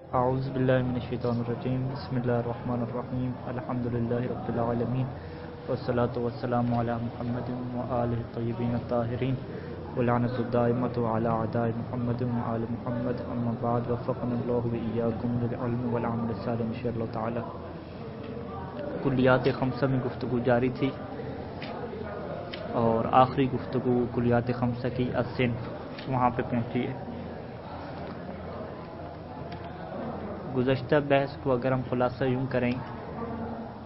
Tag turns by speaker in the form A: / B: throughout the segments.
A: اعوذ باللہ من الشیطان الرجیم بسم اللہ الرحمن الرحیم الحمدللہ رب العالمین والصلاة والسلام علی محمد وآلہ الطیبین الطاہرین ولعنۃ الدائمۃ علی اعداء محمد وآل محمد اما بعد وفقنا اللہ وإیاکم للعلم والعمل الصالح انشاء اللہ تعالی۔ کلیات خمسہ میں گفتگو جاری تھی اور آخری گفتگو کلیات خمسہ کی الصنف وہاں پہ پہنچی ہے۔ گزشتہ بحث کو اگر ہم خلاصہ یوں کریں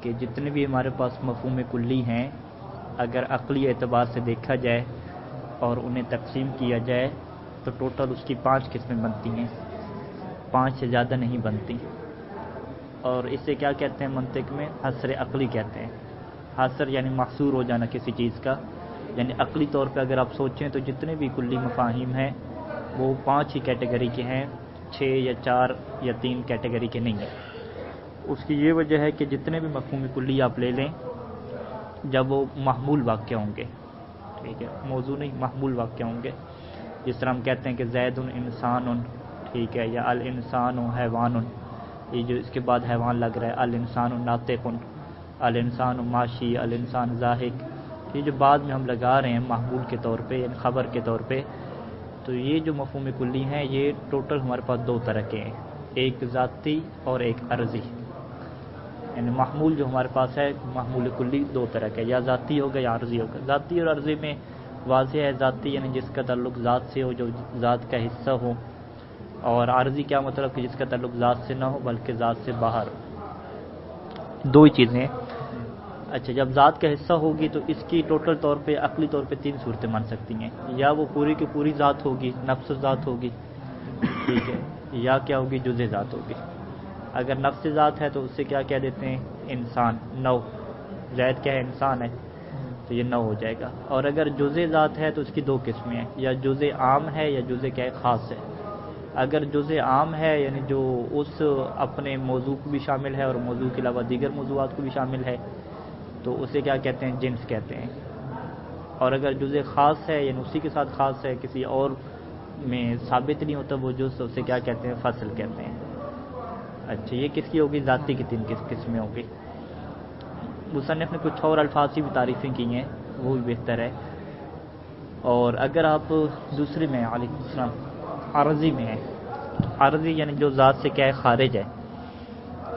A: کہ جتنے بھی ہمارے پاس مفہوم کلی ہیں، اگر عقلی اعتبار سے دیکھا جائے اور انہیں تقسیم کیا جائے تو ٹوٹل اس کی 5 قسمیں بنتی ہیں، 5 سے زیادہ نہیں بنتی۔ اور اسے کیا کہتے ہیں منطق میں؟ حصر عقلی کہتے ہیں۔ حصر یعنی محصور ہو جانا کسی چیز کا، یعنی عقلی طور پہ اگر آپ سوچیں تو جتنے بھی کلی مفاہیم ہیں وہ 5 ہی کیٹیگری کے ہیں، 6 یا 4 یا 3 کیٹیگری کے نہیں ہیں۔ اس کی یہ وجہ ہے کہ جتنے بھی مفہوم کلی آپ لے لیں جب وہ محمول واقع ہوں گے، ٹھیک ہے، موضوع نہیں محمول واقع ہوں گے، جس طرح ہم کہتے ہیں کہ زید انسان، ٹھیک ہے، یا الانسان حیوان، یہ جو اس کے بعد حیوان لگ رہا ہے، الانسان ناطق، الانسان ماشی، الانسان ضاحک، یہ جو بعد میں ہم لگا رہے ہیں محمول کے طور پہ یعنی خبر کے طور پہ، تو یہ جو مفہوم کلی ہیں یہ ٹوٹل ہمارے پاس 2 طرح کے ہیں، ایک ذاتی اور ایک عرضی۔ یعنی محمول جو ہمارے پاس ہے محمول کلی 2 طرح کا، یا ذاتی ہوگا یا عرضی ہوگا۔ ذاتی اور عرضی میں واضح ہے، ذاتی یعنی جس کا تعلق ذات سے ہو، جو ذات کا حصہ ہو، اور عرضی کیا مطلب کہ جس کا تعلق ذات سے نہ ہو بلکہ ذات سے باہر ہو، 2 ہی چیزیں۔ اچھا، جب ذات کا حصہ ہوگی تو اس کی ٹوٹل طور پہ عقلی طور پہ 3 صورتیں بن سکتی ہیں، یا وہ پوری کی پوری ذات ہوگی، نفس ذات ہوگی، ٹھیک ہے، یا کیا ہوگی جزء ذات ہوگی۔ اگر نفس ذات ہے تو اس سے کیا کہہ دیتے ہیں؟ انسان، نو، زید کیا ہے؟ انسان ہے، تو یہ نو ہو جائے گا۔ اور اگر جزء ذات ہے تو اس کی 2 قسمیں ہیں، یا جزء عام ہے یا جزء کیا ہے؟ خاص ہے۔ اگر جزء عام ہے یعنی جو اس اپنے موضوع کو بھی شامل ہے اور موضوع کے علاوہ دیگر موضوعات کو بھی شامل ہے تو اسے کیا کہتے ہیں؟ جنس کہتے ہیں۔ اور اگر جزء خاص ہے یعنی اسی کے ساتھ خاص ہے، کسی اور میں ثابت نہیں ہوتا وہ جز، تو اسے کیا کہتے ہیں؟ فصل کہتے ہیں۔ اچھا، یہ کس کی ہوگی؟ ذاتی کی 3 قسمیں ہوگی۔ مصنف نے کچھ اور الفاظ کی بھی تعریفیں کی ہیں، وہ بھی بہتر ہے۔ اور اگر آپ دوسری میں علیکم السلام عرضی میں ہے، عرضی یعنی جو ذات سے کیا ہے؟ خارج ہے،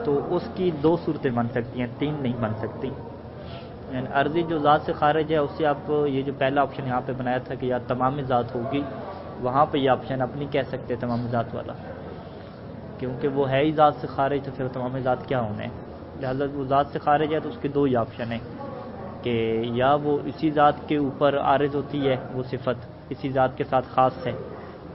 A: تو اس کی 2 صورتیں بن سکتی ہیں، 3 نہیں بن سکتی۔ یعنی عرضی جو ذات سے خارج ہے اس سے آپ یہ جو پہلا آپشن یہاں پہ بنایا تھا کہ یا تمام ذات ہوگی، وہاں پہ یہ آپشن آپ نہیں کہہ سکتے تمام ذات والا، کیونکہ وہ ہے ہی ذات سے خارج، تو پھر تمام ذات کیا ہونا ہے؟ لہذا وہ ذات سے خارج ہے تو اس کے 2 ہی آپشن ہیں کہ یا وہ اسی ذات کے اوپر عارض ہوتی ہے وہ صفت، اسی ذات کے ساتھ خاص ہے،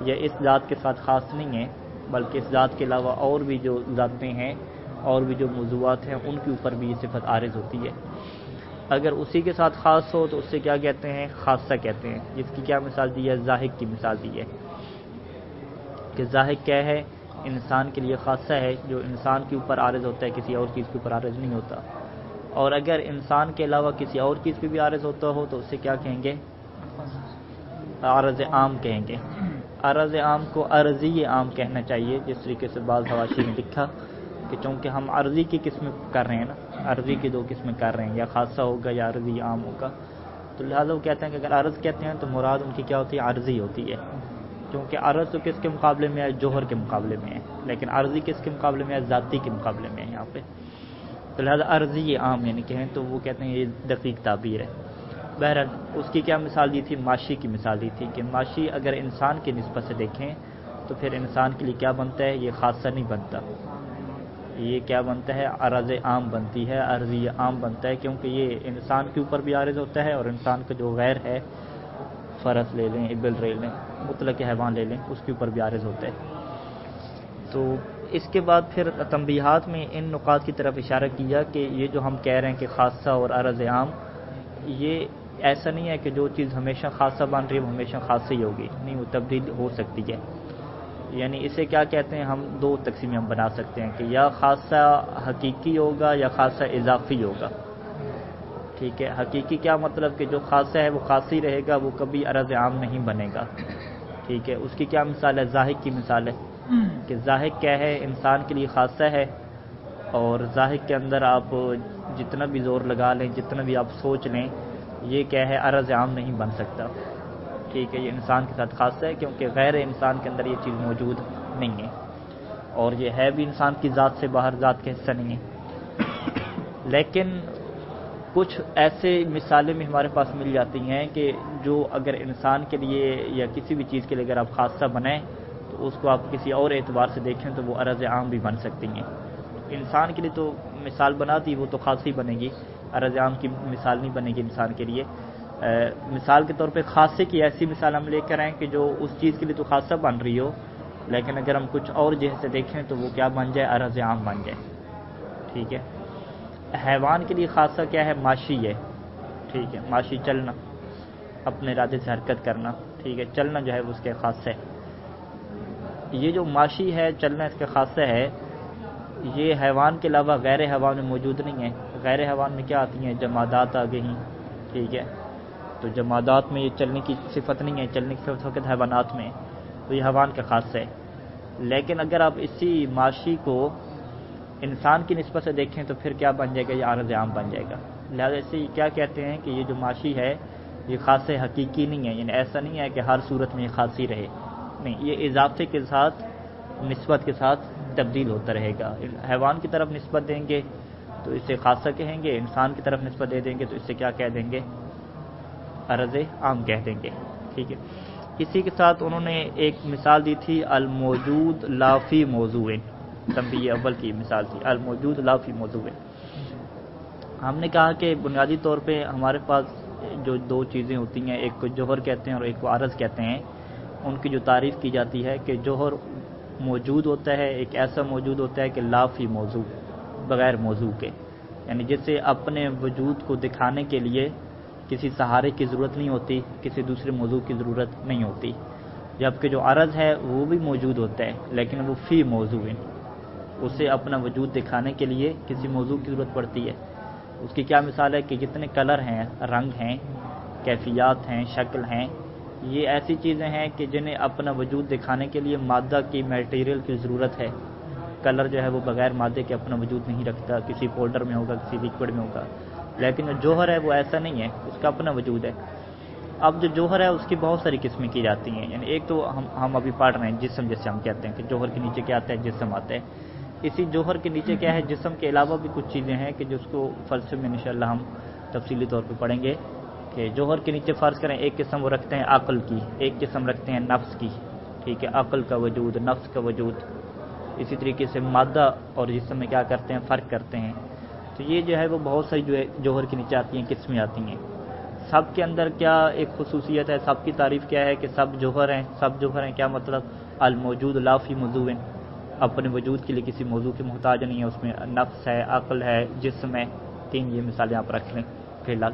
A: یا اس ذات کے ساتھ خاص نہیں ہے بلکہ اس ذات کے علاوہ اور بھی جو ذاتیں ہیں اور بھی جو موضوعات ہیں ان کے اوپر بھی یہ صفت عارض ہوتی ہے۔ اگر اسی کے ساتھ خاص ہو تو اس سے کیا کہتے ہیں؟ خاصہ کہتے ہیں، جس کی کیا مثال دی ہے؟ ضاحک کی مثال دی ہے کہ ضاحک کیا ہے؟ انسان کے لیے خاصہ ہے، جو انسان کے اوپر عارض ہوتا ہے، کسی اور چیز کے اوپر عارض نہیں ہوتا۔ اور اگر انسان کے علاوہ کسی اور چیز پہ بھی عارض ہوتا ہو تو اسے کیا کہیں گے؟ عرض عام کہیں گے۔ عرض عام کو عرضی عام کہنا چاہیے، جس طریقے سے بعض حواشی میں لکھا کہ چونکہ ہم عرضی کی قسمیں کر رہے ہیں نا، عرضی کی 2 قسمیں کر رہے ہیں، یا خاصہ ہوگا یا عرضی عام ہوگا، تو لہٰذا وہ کہتے ہیں کہ اگر عرض کہتے ہیں تو مراد ان کی کیا ہوتی ہے؟ عرضی ہوتی ہے، کیونکہ عرض تو کس کے مقابلے میں ہے؟ جوہر کے مقابلے میں ہے، لیکن عرضی کس کے مقابلے میں ہے؟ ذاتی کے مقابلے میں ہے یہاں پہ، تو لہٰذا عرضی عام یعنی کہیں تو وہ کہتے ہیں یہ دقیق تعبیر ہے۔ بہرحال اس کی کیا مثال دی تھی؟ ماشی کی مثال دی تھی کہ ماشی اگر انسان کی نسبت سے دیکھیں تو پھر انسان کے لیے کیا بنتا ہے؟ یہ خاصہ نہیں بنتا، یہ کیا بنتا ہے؟ عرض عام بنتی ہے، عرضی عام بنتا ہے، کیونکہ یہ انسان کے اوپر بھی عارض ہوتا ہے اور انسان کا جو غیر ہے، فرس لے لیں، ابل لے لیں، مطلق حیوان لے لیں، اس کے اوپر بھی عارض ہوتا ہے۔ تو اس کے بعد پھر تنبیہات میں ان نقاط کی طرف اشارہ کیا کہ یہ جو ہم کہہ رہے ہیں کہ خاصہ اور عرض عام، یہ ایسا نہیں ہے کہ جو چیز ہمیشہ خاصہ بن رہی ہے وہ ہمیشہ خاصہ ہی ہوگی، نہیں، وہ تبدیل ہو سکتی ہے۔ یعنی اسے کیا کہتے ہیں؟ ہم 2 تقسیمیں ہم بنا سکتے ہیں کہ یا خاصہ حقیقی ہوگا یا خاصہ اضافی ہوگا، ٹھیک ہے۔ حقیقی کیا مطلب کہ جو خاصہ ہے وہ خاص ہی رہے گا، وہ کبھی عرض عام نہیں بنے گا، ٹھیک ہے۔ اس کی کیا مثال ہے؟ ضاحک کی مثال ہے کہ ذاہق کیا ہے انسان کے لیے خاصہ ہے، اور ذاہق کے اندر آپ جتنا بھی زور لگا لیں، جتنا بھی آپ سوچ لیں، یہ کیا ہے عرض عام نہیں بن سکتا، ٹھیک ہے، یہ انسان کے ساتھ خاصہ ہے کیونکہ غیر انسان کے اندر یہ چیز موجود نہیں ہے، اور یہ ہے بھی انسان کی ذات سے باہر، ذات کا حصہ نہیں ہے۔ لیکن کچھ ایسے مثالیں بھی ہمارے پاس مل جاتی ہیں کہ جو اگر انسان کے لیے یا کسی بھی چیز کے لیے اگر آپ خاصہ بنائیں تو اس کو آپ کسی اور اعتبار سے دیکھیں تو وہ عرض عام بھی بن سکتی ہیں۔ انسان کے لیے تو مثال بنا دی، وہ تو خاص ہی بنے گی، عرض عام کی مثال نہیں بنے گی انسان کے لیے۔ مثال کے طور پہ خاصے کی ایسی مثال ہم لے کر آئیں کہ جو اس چیز کے لیے تو خاصہ بن رہی ہو، لیکن اگر ہم کچھ اور جہت سے دیکھیں تو وہ کیا بن جائے، عرض عام بن جائے، ٹھیک ہے۔ حیوان کے لیے خاصہ کیا ہے، ماشی ہے، ٹھیک ہے، ماشی چلنا، اپنے ارادے سے حرکت کرنا، ٹھیک ہے، چلنا جو ہے وہ اس کے خاصہ ہے۔ یہ جو ماشی ہے، چلنا اس کا خاصہ ہے، یہ حیوان کے علاوہ غیر حیوان میں موجود نہیں ہے۔ غیر حیوان میں کیا آتی ہیں، جمادات آ گئی ہیں، ٹھیک ہے، تو جمادات میں یہ چلنے کی صفت نہیں ہے، چلنے کی صفت فقط حیوانات میں ہے، تو یہ حیوان کا خاصہ ہے۔ لیکن اگر آپ اسی ماشی کو انسان کی نسبت سے دیکھیں تو پھر کیا بن جائے گا، یہ عرض عام بن جائے گا۔ لہذا اس سے کیا کہتے ہیں کہ یہ جو ماشی ہے یہ خاص حقیقی نہیں ہے، یعنی ایسا نہیں ہے کہ ہر صورت میں یہ خاص ہی رہے، نہیں، یہ اضافے کے ساتھ، نسبت کے ساتھ تبدیل ہوتا رہے گا۔ حیوان کی طرف نسبت دیں گے تو اسے خاصہ کہیں گے، انسان کی طرف نسبت دے دیں گے تو اسے کیا کہہ دیں گے، عرض عام کہہ دیں گے، ٹھیک ہے۔ اسی کے ساتھ انہوں نے ایک مثال دی تھی، الموجود لا فی موضوع، تنبیہ اول کی مثال تھی، الموجود لا فی موضوع۔ ہم نے کہا کہ بنیادی طور پہ ہمارے پاس جو دو چیزیں ہوتی ہیں، ایک کو جوہر کہتے ہیں اور ایک کو عرض کہتے ہیں، ان کی جو تعریف کی جاتی ہے کہ جوہر موجود ہوتا ہے، ایک ایسا موجود ہوتا ہے کہ لا فی موضوع، بغیر موضوع کے، یعنی جسے اپنے وجود کو دکھانے کے لیے کسی سہارے کی ضرورت نہیں ہوتی، کسی دوسرے موضوع کی ضرورت نہیں ہوتی۔ جبکہ جو عرض ہے وہ بھی موجود ہوتا ہے لیکن وہ فی موضوع، اسے اپنا وجود دکھانے کے لیے کسی موضوع کی ضرورت پڑتی ہے۔ اس کی کیا مثال ہے کہ جتنے کلر ہیں، رنگ ہیں، کیفیات ہیں، شکل ہیں، یہ ایسی چیزیں ہیں کہ جنہیں اپنا وجود دکھانے کے لیے مادہ کی، میٹیریل کی ضرورت ہے۔ کلر جو ہے وہ بغیر مادے کے اپنا وجود نہیں رکھتا، کسی پاؤڈر میں ہوگا، کسی لیکوڈ میں ہوگا، لیکن جو جوہر ہے وہ ایسا نہیں ہے، اس کا اپنا وجود ہے۔ اب جو جوہر ہے اس کی بہت ساری قسمیں کی جاتی ہیں، یعنی ایک تو ہم ابھی پڑھ رہے ہیں جسم، جیسے ہم کہتے ہیں کہ جوہر کے نیچے کیا آتا ہے، جسم آتا ہے۔ اسی جوہر کے نیچے کیا ہے، جسم کے علاوہ بھی کچھ چیزیں ہیں کہ جس کو فلسفے میں انشاءاللہ ہم تفصیلی طور پہ پڑھیں گے کہ جوہر کے نیچے فرض کریں ایک قسم وہ رکھتے ہیں عقل کی، ایک قسم رکھتے ہیں نفس کی، ٹھیک ہے، عقل کا وجود، نفس کا وجود۔ اسی طریقے سے مادہ اور جسم میں کیا کرتے ہیں، فرق کرتے ہیں۔ تو یہ جو ہے وہ بہت ساری جو ہے جوہر کے نیچے آتی ہیں، قسمیں آتی ہیں۔ سب کے اندر کیا ایک خصوصیت ہے، سب کی تعریف کیا ہے کہ سب جوہر ہیں، سب جوہر ہیں، کیا مطلب، الموجود لا فی موضوع، اپنے وجود کے لیے کسی موضوع کے محتاج نہیں ہے، اس میں نفس ہے، عقل ہے، جسم ہے، تین یہ مثالیں آپ رکھ لیں فی الحال۔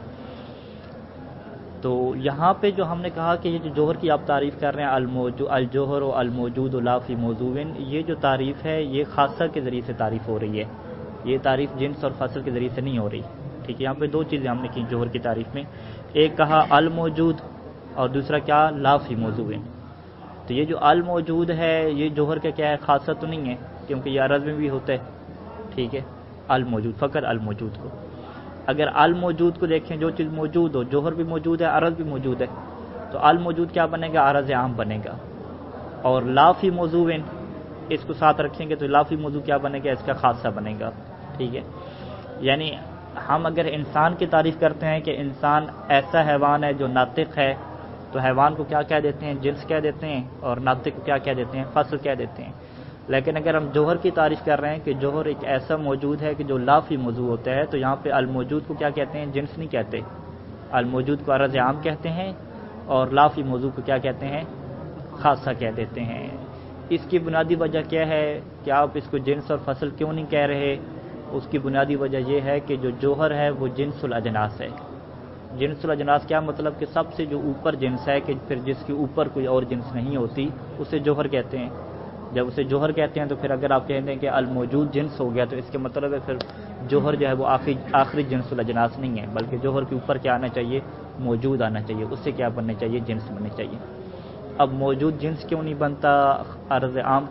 A: تو یہاں پہ جو ہم نے کہا کہ یہ جو جوہر کی آپ تعریف کر رہے ہیں، الجوہر و الموجود لا فی موضوع، یہ جو تعریف ہے یہ خاصہ کے ذریعے سے تعریف ہو رہی ہے، یہ تعریف جنس اور فصل کے ذریعے سے نہیں ہو رہی، ٹھیک ہے۔ یہاں پہ دو چیزیں ہم نے کی جوہر کی تعریف میں، ایک کہا الموجود اور دوسرا کیا، لا فی موضوع۔ تو یہ جو الموجود ہے یہ جوہر کا کیا ہے، خاصہ تو نہیں ہے کیونکہ یہ عرض میں بھی ہوتا ہے، ٹھیک ہے، الموجود، فقط الموجود کو۔ اگر الموجود کو دیکھیں، جو چیز موجود ہو، جوہر بھی موجود ہے، عرض بھی موجود ہے، تو الموجود کیا بنے گا، عرض عام بنے گا۔ اور لا فی موضوع اس کو ساتھ رکھیں گے تو لا فی موضوع کیا بنے گا، اس کا خاصہ بنے گا، ٹھیک ہے۔ یعنی ہم اگر انسان کی تعریف کرتے ہیں کہ انسان ایسا حیوان ہے جو ناطق ہے، تو حیوان کو کیا کہہ دیتے ہیں، جنس کہہ دیتے ہیں، اور ناطق کو کیا کہہ دیتے ہیں، فصل کہہ دیتے ہیں۔ لیکن اگر ہم جوہر کی تعریف کر رہے ہیں کہ جوہر ایک ایسا موجود ہے کہ جو لا فی موضوع ہوتا ہے، تو یہاں پہ الموجود کو کیا کہتے ہیں، جنس نہیں کہتے، الموجود کو عرض عام کہتے ہیں، اور لا فی موضوع کو کیا کہتے ہیں، خاصہ کہہ دیتے ہیں۔ اس کی بنیادی وجہ کیا ہے کہ آپ اس کو جنس اور فصل کیوں نہیں کہہ رہے، اس کی بنیادی وجہ یہ ہے کہ جو جوہر ہے وہ جنس الاجناس ہے۔ جنس الاجناس کیا مطلب، کہ سب سے جو اوپر جنس ہے، کہ پھر جس کے اوپر کوئی اور جنس نہیں ہوتی، اسے جوہر کہتے ہیں۔ جب اسے جوہر کہتے ہیں تو پھر اگر آپ کہتے ہیں کہ الموجود جنس ہو گیا تو اس کے مطلب ہے پھر جوہر جو ہے وہ آخری جنس الاجناس نہیں ہے، بلکہ جوہر کے اوپر کیا آنا چاہیے، موجود آنا چاہیے، اس سے کیا بننے چاہیے، جنس بننے چاہیے۔ اب موجود جنس کیوں نہیں بنتا، عرض عام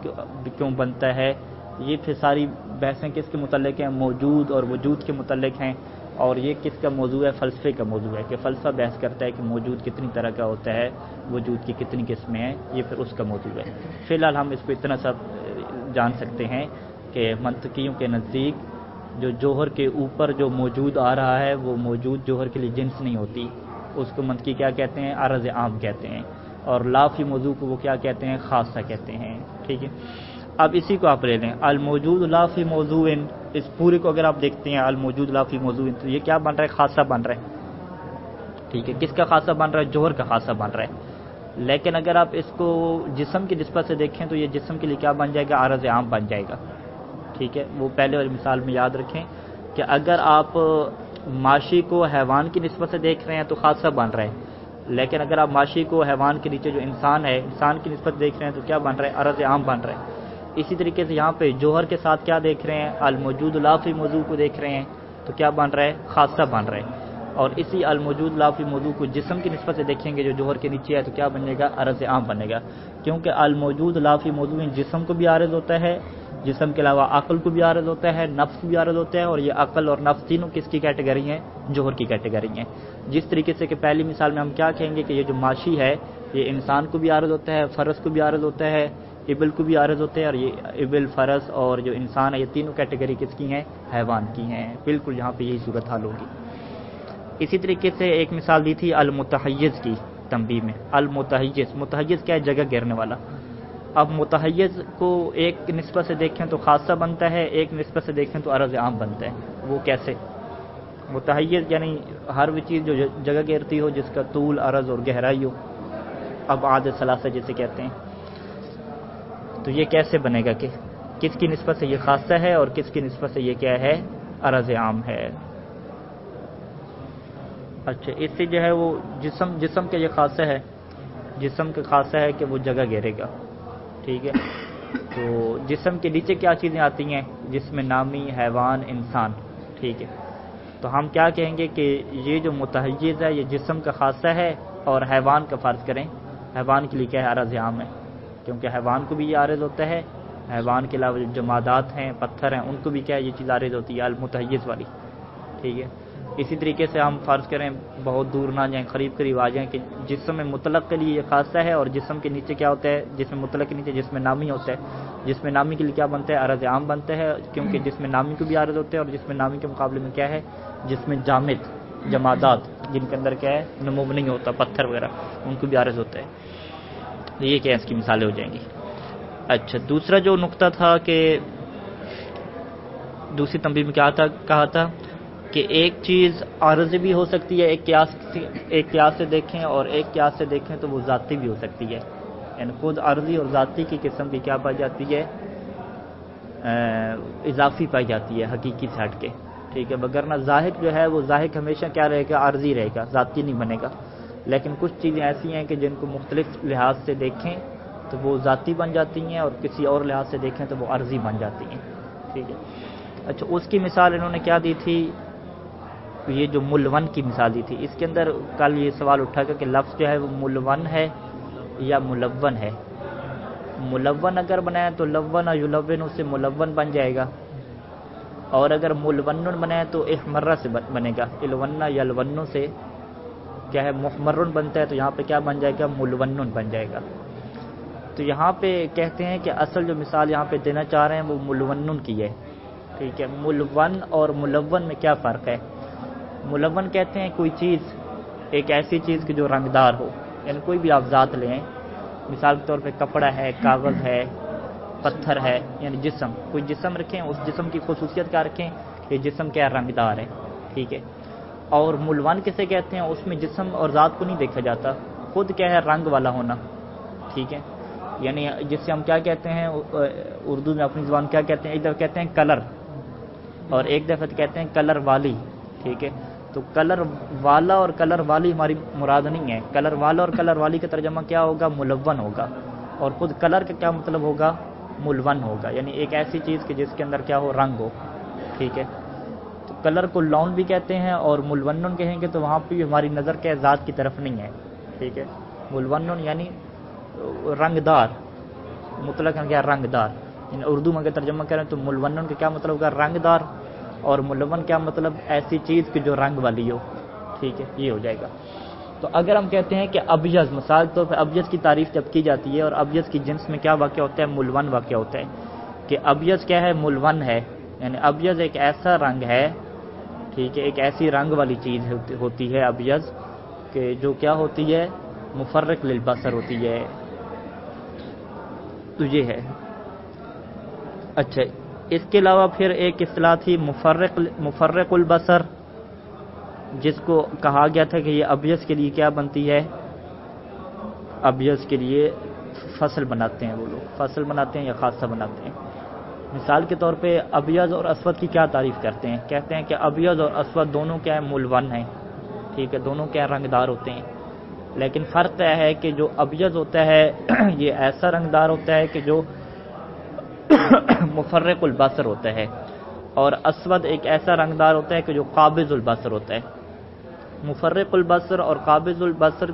A: کیوں بنتا ہے، یہ پھر ساری بحثیں کس کے متعلق ہیں، موجود اور وجود کے متعلق ہیں، اور یہ کس کا موضوع ہے، فلسفے کا موضوع ہے کہ فلسفہ بحث کرتا ہے کہ موجود کتنی طرح کا ہوتا ہے، وجود کی کتنی قسمیں ہیں، یہ پھر اس کا موضوع ہے۔ فی الحال ہم اس کو اتنا سب جان سکتے ہیں کہ منطقیوں کے نزدیک جو جوہر کے اوپر جو موجود آ رہا ہے وہ موجود جوہر کے لیے جنس نہیں ہوتی، اس کو منطقی کیا کہتے ہیں، عرض عام کہتے ہیں، اور لافی موضوع کو وہ کیا کہتے ہیں، خاصہ کہتے ہیں۔ ٹھیک ہے، اب اسی کو آپ لے لیں، الموجود لافی موضوع، اس پورے کو اگر آپ دیکھتے ہیں الموجود لافی موضوع، تو یہ کیا بن رہا ہے، خاصہ بن رہا ہے۔ ٹھیک ہے، کس کا خاصہ بن رہا ہے، جوہر کا خاصہ بن رہا ہے۔ لیکن اگر آپ اس کو جسم کی نسبت سے دیکھیں تو یہ جسم کے لیے کیا بن جائے گا، عرض عام بن جائے گا۔ ٹھیک ہے، وہ پہلے والی مثال میں یاد رکھیں کہ اگر آپ ماشی کو حیوان کی نسبت سے دیکھ رہے ہیں تو خاصہ بن رہا ہے، لیکن اگر آپ ماشی کو حیوان کے نیچے جو انسان ہے، انسان کی نسبت دیکھ رہے ہیں تو کیا بن رہا ہے، عرض عام بن رہا ہے۔ اسی طریقے سے یہاں پہ جوہر کے ساتھ کیا دیکھ رہے ہیں، الموجود لافی موضوع کو دیکھ رہے ہیں تو کیا بن رہا ہے، خاصہ بن رہا ہے، اور اسی الموجود لافی موضوع کو جسم کی نسبت سے دیکھیں گے جو جوہر کے نیچے ہے تو کیا بنے گا، عرض عام بنے گا، کیونکہ الموجود لافی موضوع جسم کو بھی عارض ہوتا ہے، جسم کے علاوہ عقل کو بھی عارض ہوتا ہے، نفس کو بھی عارض ہوتا ہے، اور یہ عقل اور نفس تینوں کس کی کیٹیگری ہیں، جوہر کی کیٹیگری ہیں۔ جس طریقے سے کہ پہلی مثال میں ہم کیا کہیں گے کہ یہ جو ماشی ہے یہ انسان کو بھی عارض ہوتا ہے، فرس کو بھی عارض ہوتا ہے، ابل کو بھی عارض ہوتے ہیں، اور یہ ابل، فرس اور جو انسان ہے یہ تینوں کیٹیگری کس کی ہیں، حیوان کی ہیں۔ بالکل یہاں پہ یہی صورت حال ہوگی۔ اسی طریقے سے ایک مثال دی تھی المتحیز کی تنبیہ میں، المتحیز، متحیز کیا ہے، جگہ گھیرنے والا۔ اب متحیز کو ایک نسبت سے دیکھیں تو خاصہ بنتا ہے، ایک نسبت سے دیکھیں تو عرض عام بنتا ہے۔ وہ کیسے، متحیز یعنی ہر وہ چیز جو جگہ گھیرتی ہو، جس کا طول، عرض اور گہرائی ہو، ابعاد ثلاثہ جسے کہتے ہیں، تو یہ کیسے بنے گا کہ کس کی نسبت سے یہ خاصہ ہے اور کس کی نسبت سے یہ کیا ہے، عرض عام ہے۔ اچھا، اس سے جو ہے وہ جسم کا یہ خاصہ ہے، جسم کا خاصہ ہے کہ وہ جگہ گھیرے گا۔ ٹھیک ہے، تو جسم کے نیچے کیا چیزیں آتی ہیں، جس میں نامی، حیوان، انسان۔ ٹھیک ہے، تو ہم کیا کہیں گے کہ یہ جو متحیز ہے یہ جسم کا خاصہ ہے، اور حیوان کا فرض کریں، حیوان کے لیے کیا ہے، عرض عام ہے، کیونکہ حیوان کو بھی یہ عارض ہوتا ہے، حیوان کے علاوہ جو جمادات ہیں، پتھر ہیں، ان کو بھی کیا ہے یہ چیز عارض ہوتی ہے، المتحیز والی۔ ٹھیک ہے، اسی طریقے سے ہم فرض کریں، بہت دور نہ جائیں، قریب قریب آ جائیں کہ جسم میں مطلق کے لیے یہ خاصہ ہے، اور جسم کے نیچے کیا ہوتا ہے، جسم مطلق کے نیچے جس میں نامی ہوتا ہے، جس میں نامی کے لیے کیا بنتا ہے، عرض عام بنتا ہے، کیونکہ جس میں نامی کو بھی عارض ہوتا ہے، اور جس میں نامی کے مقابلے میں کیا ہے، جس میں جامد، جمادات جن کے اندر کیا ہے، نمو نہیں ہوتا، پتھر وغیرہ، ان کو بھی عارض ہوتا ہے۔ تو یہ کیا اس کی مثالیں ہو جائیں گی۔ اچھا، دوسرا جو نقطہ تھا کہ دوسری تنبیہ میں کیا کہا تھا کہ ایک چیز عارضی بھی ہو سکتی ہے، ایک قیاس سے دیکھیں، اور ایک قیاس سے دیکھیں تو وہ ذاتی بھی ہو سکتی ہے، یعنی خود عارضی اور ذاتی کی قسم بھی کیا پائی جاتی ہے، اضافی پائی جاتی ہے حقیقی سے ہٹ کے۔ ٹھیک ہے، وگرنہ ظاہر جو ہے وہ ظاہر ہمیشہ کیا رہے گا، عارضی رہے گا، ذاتی نہیں بنے گا، لیکن کچھ چیزیں ایسی ہیں کہ جن کو مختلف لحاظ سے دیکھیں تو وہ ذاتی بن جاتی ہیں، اور کسی اور لحاظ سے دیکھیں تو وہ عارضی بن جاتی ہیں۔ ٹھیک ہے، اچھا، اس کی مثال انہوں نے کیا دی تھی، یہ جو ملون کی مثال دی تھی، اس کے اندر کل یہ سوال اٹھا گا کہ لفظ جو ہے وہ ملون ہے یا ملون ہے۔ ملون اگر بنائے تو لون یلون سے ملون بن جائے گا، اور اگر ملون بنائے تو احمرہ سے بنے گا، الون یلون سے کیا ہے، محمرن بنتا ہے، تو یہاں پہ کیا بن جائے گا، ملون بن جائے گا۔ تو یہاں پہ کہتے ہیں کہ اصل جو مثال یہاں پہ دینا چاہ رہے ہیں وہ ملون کی ہے۔ ٹھیک ہے، ملون اور ملون میں کیا فرق ہے، ملون کہتے ہیں کوئی چیز، ایک ایسی چیز کہ جو رنگدار ہو، یعنی کوئی بھی آپ ذات لیں، مثال کے طور پہ کپڑا ہے، کاغذ ہے، پتھر ہے، یعنی جسم، کوئی جسم رکھیں، اس جسم کی خصوصیت کیا رکھیں کہ جسم کیا رنگدار ہے۔ ٹھیک ہے، اور ملون کسے کہتے ہیں، اس میں جسم اور ذات کو نہیں دیکھا جاتا، خود کیا ہے، رنگ والا ہونا۔ ٹھیک ہے، یعنی جس سے ہم کیا کہتے ہیں، اردو میں اپنی زبان کیا کہتے ہیں، ایک دفعہ کہتے ہیں کلر، اور ایک دفعہ کہتے ہیں کلر والی۔ ٹھیک ہے، تو کلر والا اور کلر والی ہماری مراد نہیں ہے، کلر والا اور کلر والی کا ترجمہ کیا ہوگا، ملون ہوگا، اور خود کلر کا کیا مطلب ہوگا، ملون ہوگا، یعنی ایک ایسی چیز کہ جس کے اندر کیا ہو، رنگ ہو۔ ٹھیک ہے، تو کلر کو لون بھی کہتے ہیں اور ملون کہیں گے، تو وہاں پہ ہماری نظر کیا ذات کی طرف نہیں ہے۔ ٹھیک ہے، ملون یعنی رنگدار، مطلق کیا رنگدار، یعنی اردو میں اگر ترجمہ کریں تو ملون کا کیا مطلب ہوگا رنگدار، اور ملون کیا مطلب ایسی چیز کہ جو رنگ والی ہو، ٹھیک ہے، یہ ہو جائے گا۔ تو اگر ہم کہتے ہیں کہ ابیض، مثال طور پہ ابیض کی تعریف جب کی جاتی ہے اور ابیض کی جنس میں کیا واقع ہوتا ہے، ملون واقع ہوتا ہے، کہ ابیض کیا ہے، ملون ہے، یعنی ابیض ایک ایسا رنگ ہے، ٹھیک ہے، ایک ایسی رنگ والی چیز ہوتی ہے ابیض، کہ جو کیا ہوتی ہے، مفرق للبصر ہوتی ہے، تو یہ ہے۔ اچھا، اس کے علاوہ پھر ایک اصطلاح تھی مفرق البصر، جس کو کہا گیا تھا کہ یہ ابیض کے لیے کیا بنتی ہے، ابیض کے لیے فصل بناتے ہیں، وہ لوگ فصل بناتے ہیں یا خاصہ بناتے ہیں۔ مثال کے طور پہ ابیض اور اسود کی کیا تعریف کرتے ہیں، کہتے ہیں کہ ابیض اور اسود دونوں کیا ہیں، ملون ہیں، ٹھیک ہے، دونوں کیا رنگدار ہوتے ہیں، لیکن فرق یہ ہے کہ جو ابیض ہوتا ہے یہ ایسا رنگدار ہوتا ہے کہ جو مفرق البصر ہوتا ہے، اور اسود ایک ایسا رنگدار ہوتا ہے کہ جو قابض البصر ہوتا ہے۔ مفرق البصر اور قابض البصر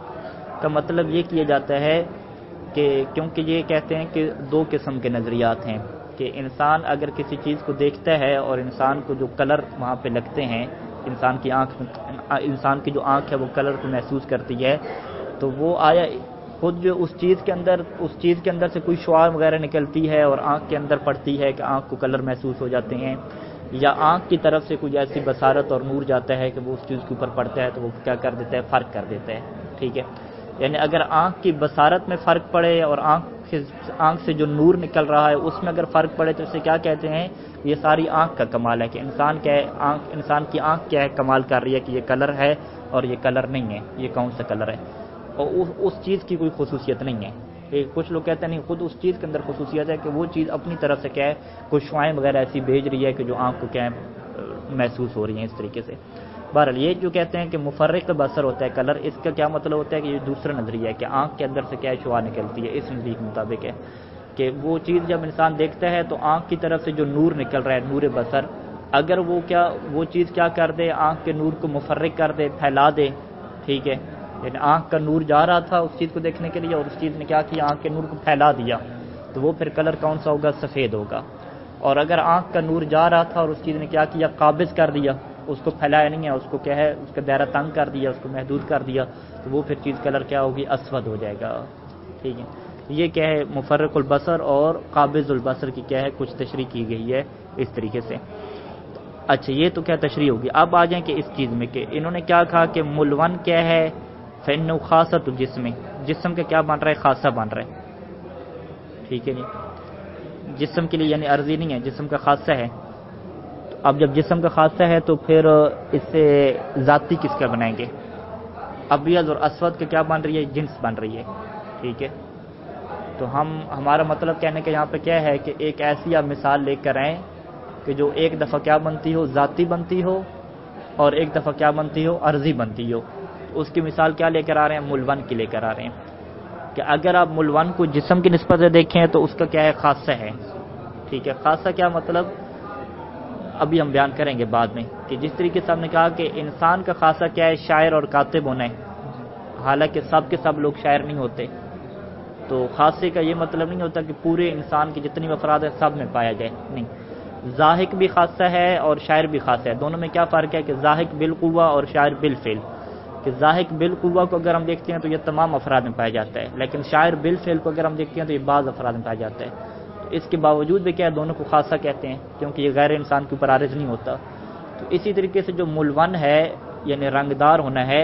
A: کا مطلب یہ کیا جاتا ہے کہ کیونکہ یہ کہتے ہیں کہ دو قسم کے نظریات ہیں، کہ انسان اگر کسی چیز کو دیکھتا ہے اور انسان کو جو کلر وہاں پہ لگتے ہیں، انسان کی جو آنکھ ہے وہ کلر کو محسوس کرتی ہے، تو وہ آیا خود جو اس چیز کے اندر سے کوئی شعاع وغیرہ نکلتی ہے اور آنکھ کے اندر پڑتی ہے کہ آنکھ کو کلر محسوس ہو جاتے ہیں، یا آنکھ کی طرف سے کوئی ایسی بصارت اور نور جاتا ہے کہ وہ اس چیز کے اوپر پڑتا ہے تو وہ کیا کر دیتا ہے، فرق کر دیتا ہے، ٹھیک ہے۔ یعنی اگر آنکھ کی بصارت میں فرق پڑے اور آنکھ سے جو نور نکل رہا ہے اس میں اگر فرق پڑے تو اسے کیا کہتے ہیں، یہ ساری آنکھ کا کمال ہے، کہ انسان کی آنکھ کیا ہے، کمال کر رہی ہے کہ یہ کلر ہے اور یہ کلر نہیں ہے، یہ کون سا کلر ہے، اور اس چیز کی کوئی خصوصیت نہیں ہے۔ کچھ لوگ کہتے ہیں نہیں، خود اس چیز کے اندر خصوصیت ہے کہ وہ چیز اپنی طرف سے کیا ہے، کچھ شعائیں وغیرہ ایسی بھیج رہی ہے کہ جو آنکھ کو کیا ہے محسوس ہو رہی ہیں اس طریقے سے۔ بہرحال یہ جو کہتے ہیں کہ مفرق بصر ہوتا ہے کلر، اس کا کیا مطلب ہوتا ہے کہ یہ دوسرا نظریہ ہے کہ آنکھ کے اندر سے کیا شعاع نکلتی ہے، اس نظریے کے مطابق ہے کہ وہ چیز جب انسان دیکھتا ہے تو آنکھ کی طرف سے جو نور نکل رہا ہے، نور بصر، اگر وہ چیز کیا کر دے، آنکھ کے نور کو مفرق کر دے، پھیلا دے، ٹھیک ہے، یعنی آنکھ کا نور جا رہا تھا اس چیز کو دیکھنے کے لیے اور اس چیز نے کیا کیا، آنکھ کے نور کو پھیلا دیا، تو وہ پھر کلر کون سا ہوگا، سفید ہوگا۔ اور اگر آنکھ کا نور جا رہا تھا اور اس چیز نے کیا کیا، قابض کر دیا، اس کو پھیلایا نہیں ہے، اس کو کیا ہے، اس کا دائرہ تنگ کر دیا، اس کو محدود کر دیا، تو وہ پھر چیز کلر کیا ہوگی، اسود ہو جائے گا، ٹھیک ہے۔ یہ کیا ہے، مفرق البصر اور قابض البصر کی کیا ہے، کچھ تشریح کی گئی ہے اس طریقے سے۔ اچھا، یہ تو کیا تشریح ہوگی۔ اب آ جائیں کہ اس چیز میں کہ انہوں نے کیا کہا کہ ملون کیا ہے، فإنه خاصۃ الجسم، جسم کا کیا بن رہا ہے، خاصہ بن رہا ہے، ٹھیک ہے جی، جسم کے لیے یعنی عرضی نہیں ہے، جسم کا خاصہ ہے۔ تو اب جب جسم کا خاصہ ہے تو پھر اس سے ذاتی کس کا بنائیں گے، ابیض اور اسود کا کیا بن رہی ہے، جنس بن رہی ہے، ٹھیک ہے۔ تو ہمارا مطلب کہنے کا یہاں پہ کیا ہے کہ ایک ایسی آپ مثال لے کر آئیں کہ جو ایک دفعہ کیا بنتی ہو، ذاتی بنتی ہو، اور ایک دفعہ کیا بنتی ہو، عرضی بنتی ہو۔ اس کی مثال کیا لے کر آ رہے ہیں، ملون کی لے کر آ رہے ہیں، کہ اگر آپ ملون کو جسم کی نسبت سے دیکھیں تو اس کا کیا ہے، خاصہ ہے، ٹھیک ہے۔ خاصہ کیا مطلب ابھی ہم بیان کریں گے بعد میں، کہ جس طریقے سے ہم نے کہا کہ انسان کا خاصہ کیا ہے، شاعر اور کاتب ہونا ہے، حالانکہ سب کے سب لوگ شاعر نہیں ہوتے، تو خاصے کا یہ مطلب نہیں ہوتا کہ پورے انسان کے جتنی بھی افراد ہیں سب میں پایا جائے، نہیں، ضاحک بھی خاصہ ہے اور شاعر بھی خاصہ ہے۔ دونوں میں کیا فرق ہے کہ ضاحک بالقوہ اور شاعر بالفعل، کہ ضاحک بالقوہ کو اگر ہم دیکھتے ہیں تو یہ تمام افراد میں پایا جاتا ہے، لیکن شاعر بالفعل کو اگر ہم دیکھتے ہیں تو یہ بعض افراد میں پایا جاتا ہے۔ تو اس کے باوجود بھی کیا ہے، دونوں کو خاصہ کہتے ہیں کیونکہ یہ غیر انسان کے اوپر عارض نہیں ہوتا۔ تو اسی طریقے سے جو ملون ہے یعنی رنگدار ہونا ہے،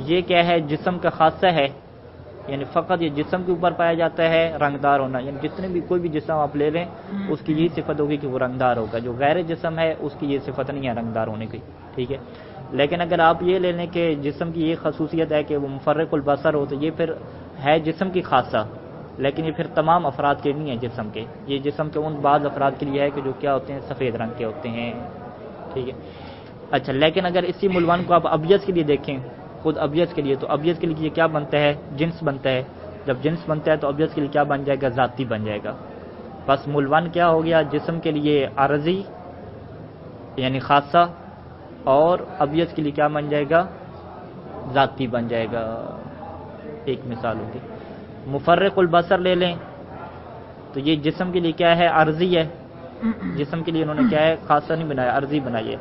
A: یہ کیا ہے، جسم کا خاصہ ہے، یعنی فقط یہ جسم کے اوپر پایا جاتا ہے رنگدار ہونا، یعنی جتنے بھی کوئی بھی جسم آپ لے لیں اس کی یہی صفت ہوگی کہ وہ رنگدار ہوگا، جو غیر جسم ہے اس کی یہ صفت نہیں ہے رنگدار ہونے کی، ٹھیک ہے۔ لیکن اگر آپ یہ لے لیں کہ جسم کی یہ خصوصیت ہے کہ وہ مفرق البصر ہو، تو یہ پھر ہے جسم کی خاصہ، لیکن یہ پھر تمام افراد کے نہیں ہے جسم کے، یہ جسم کے ان بعض افراد کے لیے ہے کہ جو کیا ہوتے ہیں، سفید رنگ کے ہوتے ہیں، ٹھیک ہے۔ اچھا، لیکن اگر اسی ملون کو آپ ابیض کے لیے دیکھیں، خود ابیض کے لیے، تو ابیض کے لیے یہ کیا بنتا ہے، جنس بنتا ہے۔ جب جنس بنتا ہے تو ابیض کے لیے کیا بن جائے گا، ذاتی بن جائے گا۔ بس ملون کیا ہو گیا، جسم کے لیے عرضی یعنی خاصہ، اور ابیض کے لیے کیا بن جائے گا، ذاتی بن جائے گا۔ ایک مثال ہوگی۔ مفرق البصر لے لیں تو یہ جسم کے لیے کیا ہے؟ عارضی ہے. جسم کے لیے انہوں نے کیا ہے؟ خاصہ نہیں بنایا، عارضی بنائی ہے.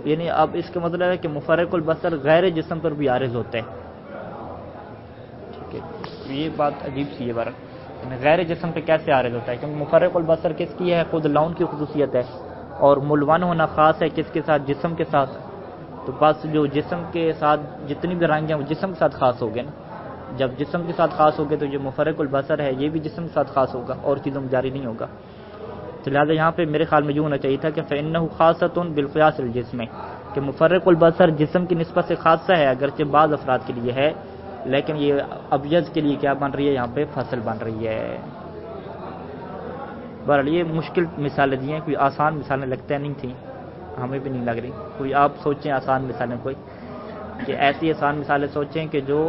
A: یعنی اب اس کا مطلب ہے کہ مفرق البصر غیر جسم پر بھی عارض ہوتا ہے. ٹھیک ہے، یہ بات عجیب سی ہے بارہ، غیر جسم پہ کیسے عارض ہوتا ہے؟ کیونکہ مفرق البصر کس کی ہے؟ خود لون کی خصوصیت ہے، اور ملون ہونا خاص ہے کس کے ساتھ؟ جسم کے ساتھ. تو بس جو جسم کے ساتھ جتنی بھی رنگ ہیں وہ جسم کے ساتھ خاص ہو گئے نا. جب جسم کے ساتھ خاص ہو گئے تو یہ مفرق البصر ہے یہ بھی جسم کے ساتھ خاص ہوگا اور چیزوں میں جاری نہیں ہوگا. تو لہٰذا یہاں پہ میرے خیال میں یہ ہونا چاہیے تھا کہ فإنه خاصۃ بالقیاس الجسم، کہ مفرق البصر جسم کی نسبت سے خاصہ ہے، اگرچہ بعض افراد کے لیے ہے، لیکن یہ ابیض کے لیے کیا بن رہی ہے؟ یہاں پہ فصل بن رہی ہے. بہرحال یہ مشکل مثالیں دی ہیں، کوئی آسان مثالیں لگتا نہیں تھیں، ہمیں بھی نہیں لگ رہی. کوئی آپ سوچیں آسان مثالیں، کوئی کہ ایسی آسان مثالیں سوچیں کہ جو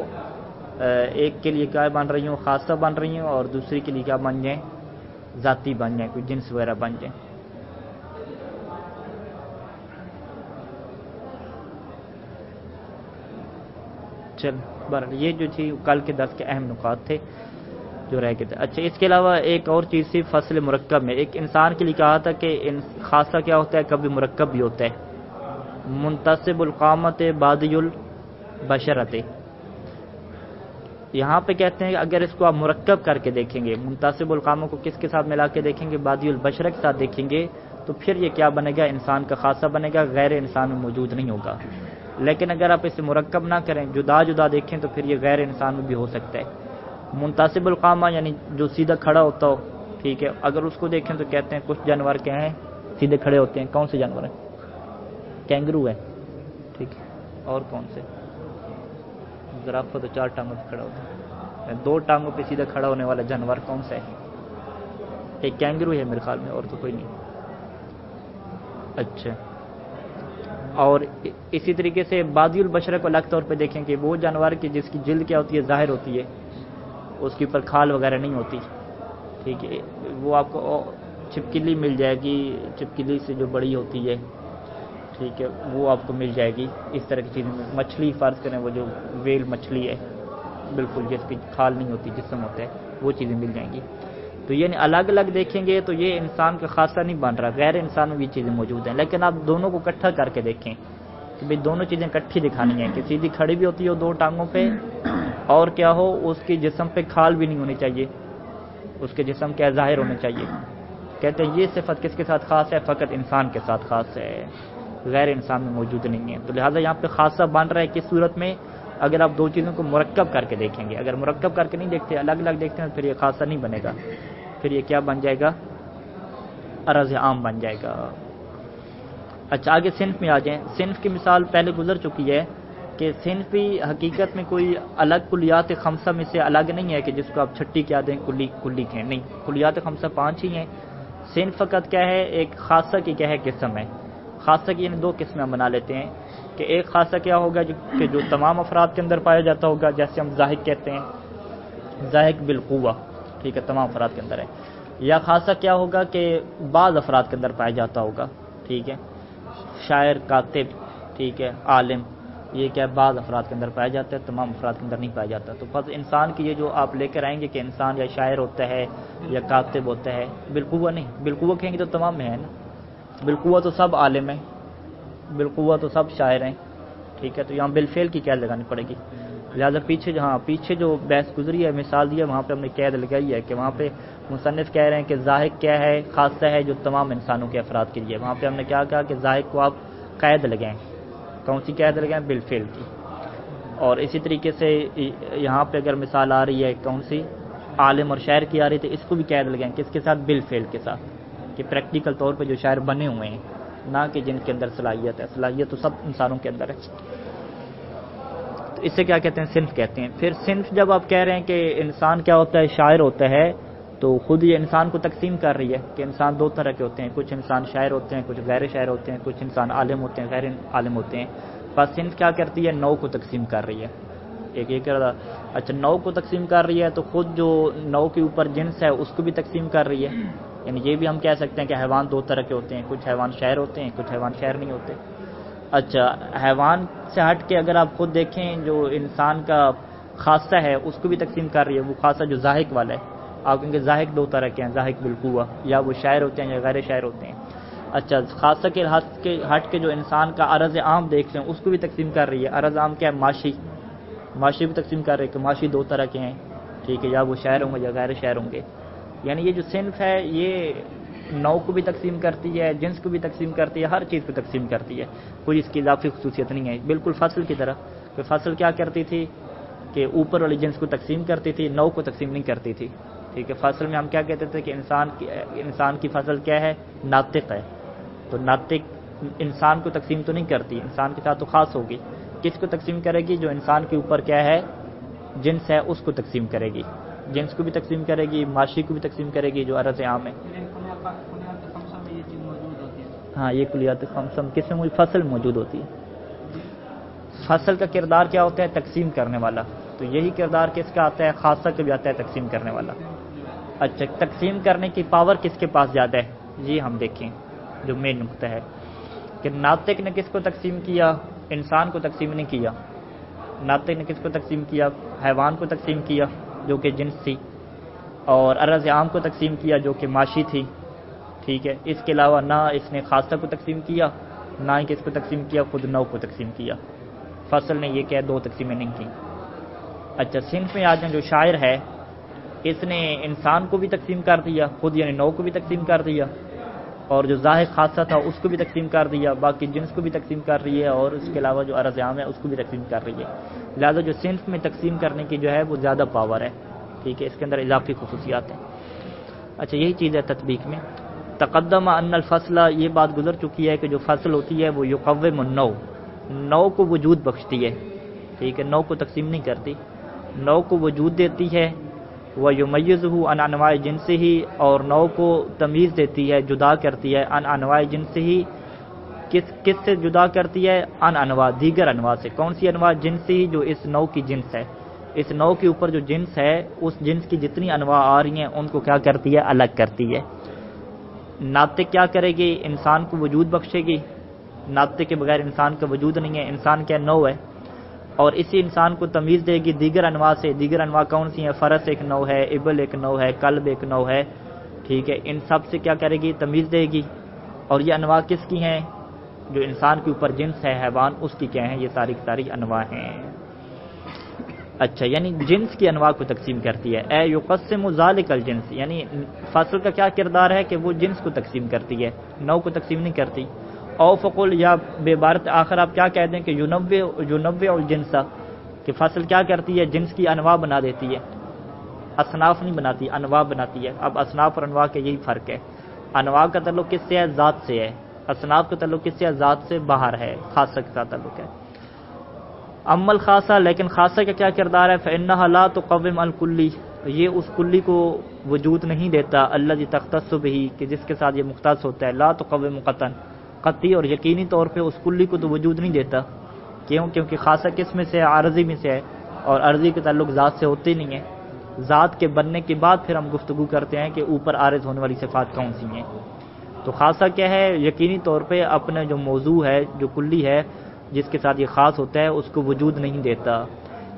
A: ایک کے لیے کیا بن رہی ہوں؟ خاصہ بن رہی ہوں، اور دوسری کے لیے کیا بن جائیں؟ ذاتی بن جائیں، کوئی جنس وغیرہ بن جائیں. چل بہرحال یہ جو تھی کل کے درس کے اہم نکات تھے جو رہ گئے تھے. اچھا، اس کے علاوہ ایک اور چیز تھی فصل مرکب میں. ایک انسان کے لیے کہا تھا کہ خاصہ کیا ہوتا ہے؟ کبھی مرکب بھی ہوتا ہے. منتصب القامت بادی البشرت، یہاں پہ کہتے ہیں کہ اگر اس کو آپ مرکب کر کے دیکھیں گے، منتصب القامہ کو کس کے ساتھ ملا کے دیکھیں گے؟ بادی البشرہ کے ساتھ دیکھیں گے، تو پھر یہ کیا بنے گا؟ انسان کا خاصہ بنے گا، غیر انسان میں موجود نہیں ہوگا. لیکن اگر آپ اسے مرکب نہ کریں، جدا جدا دیکھیں، تو پھر یہ غیر انسان میں بھی ہو سکتا ہے. منتصب القامہ یعنی جو سیدھا کھڑا ہوتا ہو، ٹھیک ہے، اگر اس کو دیکھیں تو کہتے ہیں کچھ جانور کیا ہیں؟ سیدھے کھڑے ہوتے ہیں. کون سے جانور ہیں؟ کینگرو ہے، ٹھیک ہے. اور کون سے؟ زرافہ تو 4 ٹانگوں پہ کھڑا ہوتا ہے. 2 ٹانگوں پہ سیدھا کھڑا ہونے والا جانور کون سا ہے؟ ایک کینگرو ہے میرے خیال میں، اور تو کوئی نہیں. اچھا، اور اسی طریقے سے بادی البشرہ کو الگ طور پہ دیکھیں کہ وہ جانور کی جس کی جلد کیا ہوتی ہے؟ ظاہر ہوتی ہے، اس کے اوپر کھال وغیرہ نہیں ہوتی. ٹھیک ہے، وہ آپ کو چھپکلی مل جائے گی، چھپکلی سے جو بڑی ہوتی ہے، ٹھیک ہے، وہ آپ کو مل جائے گی. اس طرح کی چیزیں. مچھلی فرض کریں، وہ جو ویل مچھلی ہے بالکل جس کی کھال نہیں ہوتی، جسم ہوتا ہے، وہ چیزیں مل جائیں گی. تو یعنی الگ الگ دیکھیں گے تو یہ انسان کا خاصہ نہیں بن رہا، غیر انسان میں بھی چیزیں موجود ہیں. لیکن آپ دونوں کو اکٹھا کر کے دیکھیں کہ بھئی دونوں چیزیں اکٹھی دکھانی ہیں، کہ سیدھی کھڑی بھی ہوتی ہو 2 ٹانگوں پہ، اور کیا ہو اس کی جسم پہ کھال بھی نہیں ہونی چاہیے، اس کے جسم کیا ظاہر ہونا چاہیے. کہتے ہیں یہ صفت کس کے ساتھ خاص ہے؟ فقط انسان کے ساتھ خاص ہے، غیر انسان میں موجود نہیں ہے. تو لہٰذا یہاں پہ خاصہ بن رہا ہے کس صورت میں؟ اگر آپ 2 چیزوں کو مرکب کر کے دیکھیں گے. اگر مرکب کر کے نہیں دیکھتے، الگ الگ دیکھتے ہیں، پھر یہ خاصہ نہیں بنے گا، پھر یہ کیا بن جائے گا؟ عرض عام بن جائے گا. اچھا، آگے صنف میں آ جائیں. صنف کی مثال پہلے گزر چکی ہے کہ صنف بھی حقیقت میں کوئی الگ کلیات خمسہ میں سے الگ نہیں ہے کہ جس کو آپ چھٹی کیا دیں کلی کہیں، نہیں. کلیات خمسہ 5 ہی ہیں. صنف فقط کیا ہے؟ ایک خاصہ کی کیا ہے؟ قسم ہے. خاصہ کی یعنی 2 قسمیں ہم بنا لیتے ہیں کہ ایک خاصہ کیا ہوگا کہ جو تمام افراد کے اندر پایا جاتا ہوگا، جیسے ہم زاہد کہتے ہیں، زاہد بالقوہ، ٹھیک ہے، تمام افراد کے اندر ہے. یا خاصہ کیا ہوگا کہ بعض افراد کے اندر پایا جاتا ہوگا، ٹھیک ہے، شاعر، کاتب، ٹھیک ہے، عالم، یہ کیا بعض افراد کے اندر پایا جاتا ہے، تمام افراد کے اندر نہیں پایا جاتا. تو بس انسان کی یہ جو آپ لے کر آئیں گے کہ انسان یا شاعر ہوتا ہے یا کاتب ہوتا ہے، بالقوہ نہیں. بالقوہ کہیں گے تو تمام میں ہے نا، بالقوہ تو سب عالم ہیں، بالقوہ تو سب شاعر ہیں، ٹھیک ہے. تو یہاں بالفعل کی قید لگانی پڑے گی. لہٰذا پیچھے جو بحث گزری ہے، مثال دی ہے، وہاں پہ ہم نے قید لگائی ہے کہ وہاں پہ مصنف کہہ رہے ہیں کہ ذاہق کیا ہے؟ خاصہ ہے جو تمام انسانوں کے افراد کے لیے. وہاں پہ ہم نے کیا کہا کہ ذاہق کو آپ قید لگائیں. کون سی قید لگائیں؟ بالفعل کی. اور اسی طریقے سے یہاں پہ اگر مثال آ رہی ہے کون سی؟ عالم اور شاعر کی آ رہی تھی، اس کو بھی قید لگائیں. کس کے ساتھ؟ بالفعل کے ساتھ، کہ پریکٹیکل طور پہ جو شاعر بنے ہوئے ہیں، نہ کہ جن کے اندر صلاحیت ہے. صلاحیت تو سب انسانوں کے اندر ہے. تو اسے کیا کہتے ہیں؟ صنف کہتے ہیں. پھر صنف جب آپ کہہ رہے ہیں کہ انسان کیا ہوتا ہے؟ شاعر ہوتا ہے، تو خود یہ انسان کو تقسیم کر رہی ہے کہ انسان 2 طرح کے ہوتے ہیں. کچھ انسان شاعر ہوتے ہیں، کچھ غیر شاعر ہوتے ہیں، کچھ انسان عالم ہوتے ہیں، غیر عالم ہوتے ہیں. بس صنف کیا کرتی ہے؟ نوع کو تقسیم کر رہی ہے. ایک یہ کر رہا. اچھا، نوع کو تقسیم کر رہی ہے تو خود جو نوع کے اوپر جنس ہے اس کو بھی تقسیم کر رہی ہے. یعنی یہ بھی ہم کہہ سکتے ہیں کہ حیوان 2 طرح کے ہوتے ہیں، کچھ حیوان شاعر ہوتے ہیں، کچھ حیوان شاعر نہیں ہوتے. اچھا، حیوان سے ہٹ کے اگر آپ خود دیکھیں جو انسان کا خاصہ ہے اس کو بھی تقسیم کر رہی ہے، وہ خاصہ جو ضاحک والا ہے. آپ کہیں گے ضاحک دو طرح کے ہیں، ضاحک بالقوہ، یا وہ شاعر ہوتے ہیں یا غیر شاعر ہوتے ہیں. اچھا، خاصہ کے ہٹ کے جو انسان کا عرض عام دیکھ لیں اس کو بھی تقسیم کر رہی ہے. عرض عام کیا ہے؟ معاشی بھی تقسیم کر رہی ہے کہ معاشی دو طرح کے ہیں، ٹھیک ہے، یا وہ شاعر ہوں گے یا غیر شاعر ہوں گے. یعنی یہ جو صنف ہے یہ نوع کو بھی تقسیم کرتی ہے، جنس کو بھی تقسیم کرتی ہے، ہر چیز کو تقسیم کرتی ہے. کوئی اس کی اضافی خصوصیت نہیں ہے. بالکل فصل کی طرح کہ فصل کیا کرتی تھی کہ اوپر والی جنس کو تقسیم کرتی تھی، نوع کو تقسیم نہیں کرتی تھی. ٹھیک ہے، فصل میں ہم کیا کہتے تھے کہ انسان کی فصل کیا ہے؟ ناطق ہے. تو ناطق انسان کو تقسیم تو نہیں کرتی، انسان کے ساتھ تو خاص ہوگی. کس کو تقسیم کرے گی؟ جو انسان کے اوپر کیا ہے؟ جنس ہے، اس کو تقسیم کرے گی. جنس کو بھی تقسیم کرے گی، معاشی کو بھی تقسیم کرے گی جو عرض عام ہے. ہاں، یہ کلیات خمسم کس میں فصل موجود ہوتی ہے. فصل کا کردار کیا ہوتا ہے؟ تقسیم کرنے والا. تو یہی کردار کس کا آتا ہے؟ خاصہ کا بھی آتا ہے تقسیم کرنے والا. اچھا، تقسیم کرنے کی پاور کس کے پاس زیادہ ہے؟ یہ ہم دیکھیں جو مین نقطہ ہے کہ ناطق نے کس کو تقسیم کیا؟ انسان کو تقسیم نہیں کیا. ناطق نے کس کو تقسیم کیا؟ حیوان کو تقسیم کیا جو کہ جنس تھی، اور عرض عام کو تقسیم کیا جو کہ معاشی تھی. ٹھیک ہے، اس کے علاوہ نہ اس نے خاصہ کو تقسیم کیا، نہ ہی کس کو تقسیم کیا؟ خود نوع کو تقسیم کیا. فصل نے یہ کیا دو تقسیمیں نہیں کی. اچھا، صنف میں آ جائیں جو شاعر ہے، اس نے انسان کو بھی تقسیم کر دیا خود، یعنی نوع کو بھی تقسیم کر دیا، اور جو ظاہر خاصہ تھا اس کو بھی تقسیم کر دیا، باقی جنس کو بھی تقسیم کر رہی ہے، اور اس کے علاوہ جو عرض عام ہے اس کو بھی تقسیم کر رہی ہے. لہذا جو صنف میں تقسیم کرنے کی جو ہے وہ زیادہ پاور ہے. ٹھیک ہے، اس کے اندر اضافی خصوصیات ہیں. اچھا، یہی چیز ہے تطبیق میں. تقدم ان الفصل، یہ بات گزر چکی ہے کہ جو فصل ہوتی ہے وہ یقوم النوع، نوع کو وجود بخشتی ہے. ٹھیک ہے، نوع کو تقسیم نہیں کرتی، نوع کو وجود دیتی ہے. وَيُمَيِّزُهُ عَنْ أَنْوَاعِ جِنْسِهِ، اور نوع کو تمیز دیتی ہے، جدا کرتی ہے. عن انواع جنسه، کس سے جدا کرتی ہے؟ ان انواع، دیگر انواع سے. کون سی انواع؟ جنسی، جو اس نوع کی جنس ہے. اس نوع کے اوپر جو جنس ہے اس جنس کی جتنی انواع آ رہی ہیں ان کو کیا کرتی ہے؟ الگ کرتی ہے. ناطق کیا کرے گی؟ انسان کو وجود بخشے گی. ناطق کے بغیر انسان کا وجود نہیں ہے. انسان کیا نوع ہے، اور اسی انسان کو تمیز دے گی دیگر انواع سے. دیگر انواع کون سی ہیں؟ فرس ایک نوع ہے، ابل ایک نوع ہے، کلب ایک نوع ہے. ٹھیک ہے، ان سب سے کیا کرے گی؟ تمیز دے گی. اور یہ انواع کس کی ہیں؟ جو انسان کے اوپر جنس ہے حیوان، اس کی کیا ہیں؟ یہ ساری ساری انواع ہیں. اچھا، یعنی جنس کی انواع کو تقسیم کرتی ہے. اے یقسم ذالک الجنس، یعنی فصل کا کیا کردار ہے کہ وہ جنس کو تقسیم کرتی ہے، نوع کو تقسیم نہیں کرتی. او فقل، یا بے عبارت آخر آپ کیا کہہ دیں کہ یونوع الجنس، کہ فصل کیا کرتی ہے؟ جنس کی انواع بنا دیتی ہے. اصناف نہیں بناتی، انواع بناتی ہے. اب اصناف اور انواع کا یہی فرق ہے. انواع کا تعلق کس سے ہے؟ ذات سے ہے. اصناف کا تعلق کس سے ہے؟ ذات سے باہر ہے، خاصہ کے ساتھ تعلق ہے. اما الخاصہ، لیکن خاصہ کا کیا کردار ہے؟ فإنها لا تقوم الکلی، یہ اس کلی کو وجود نہیں دیتا. الذی تختص به، کہ جس کے ساتھ یہ مختص ہوتا ہے. لا تقوم قطعی اور یقینی طور پہ اس کلی کو تو وجود نہیں دیتا. کیوں؟ کیونکہ خاصہ کس میں سے ہے؟ عارضی میں سے ہے، اور عارضی کے تعلق ذات سے ہوتے نہیں ہے. ذات کے بننے کے بعد پھر ہم گفتگو کرتے ہیں کہ اوپر عارض ہونے والی صفات کون سی ہیں. تو خاصہ کیا ہے؟ یقینی طور پہ اپنے جو موضوع ہے، جو کلی ہے جس کے ساتھ یہ خاص ہوتا ہے، اس کو وجود نہیں دیتا.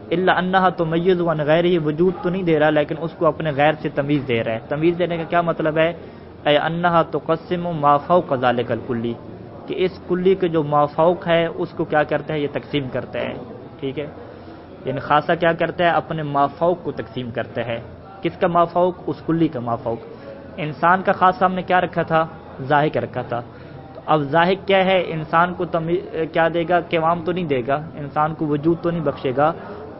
A: الا انها تمیز عن غیرہ، وجود تو نہیں دے رہا لیکن اس کو اپنے غیر سے تمیز دے رہا ہے. تمیز دینے کا کیا مطلب ہے؟ اے انها تقسم ما فوق ذلك الکلی، کہ اس کلی کے جو ما فوق ہے اس کو کیا کرتا ہے؟ یہ تقسیم کرتا ہے. ٹھیک ہے، یعنی خاصہ کیا کرتا ہے؟ اپنے ما فوق کو تقسیم کرتا ہے. کس کا ما فوق؟ اس کلی کا ما فوق. انسان کا خاصہ ہم نے کیا رکھا تھا؟ ذاہق رکھا تھا. اب ذاہق کیا ہے؟ انسان کو کیا دے گا؟ قوام تو نہیں دے گا، انسان کو وجود تو نہیں بخشے گا،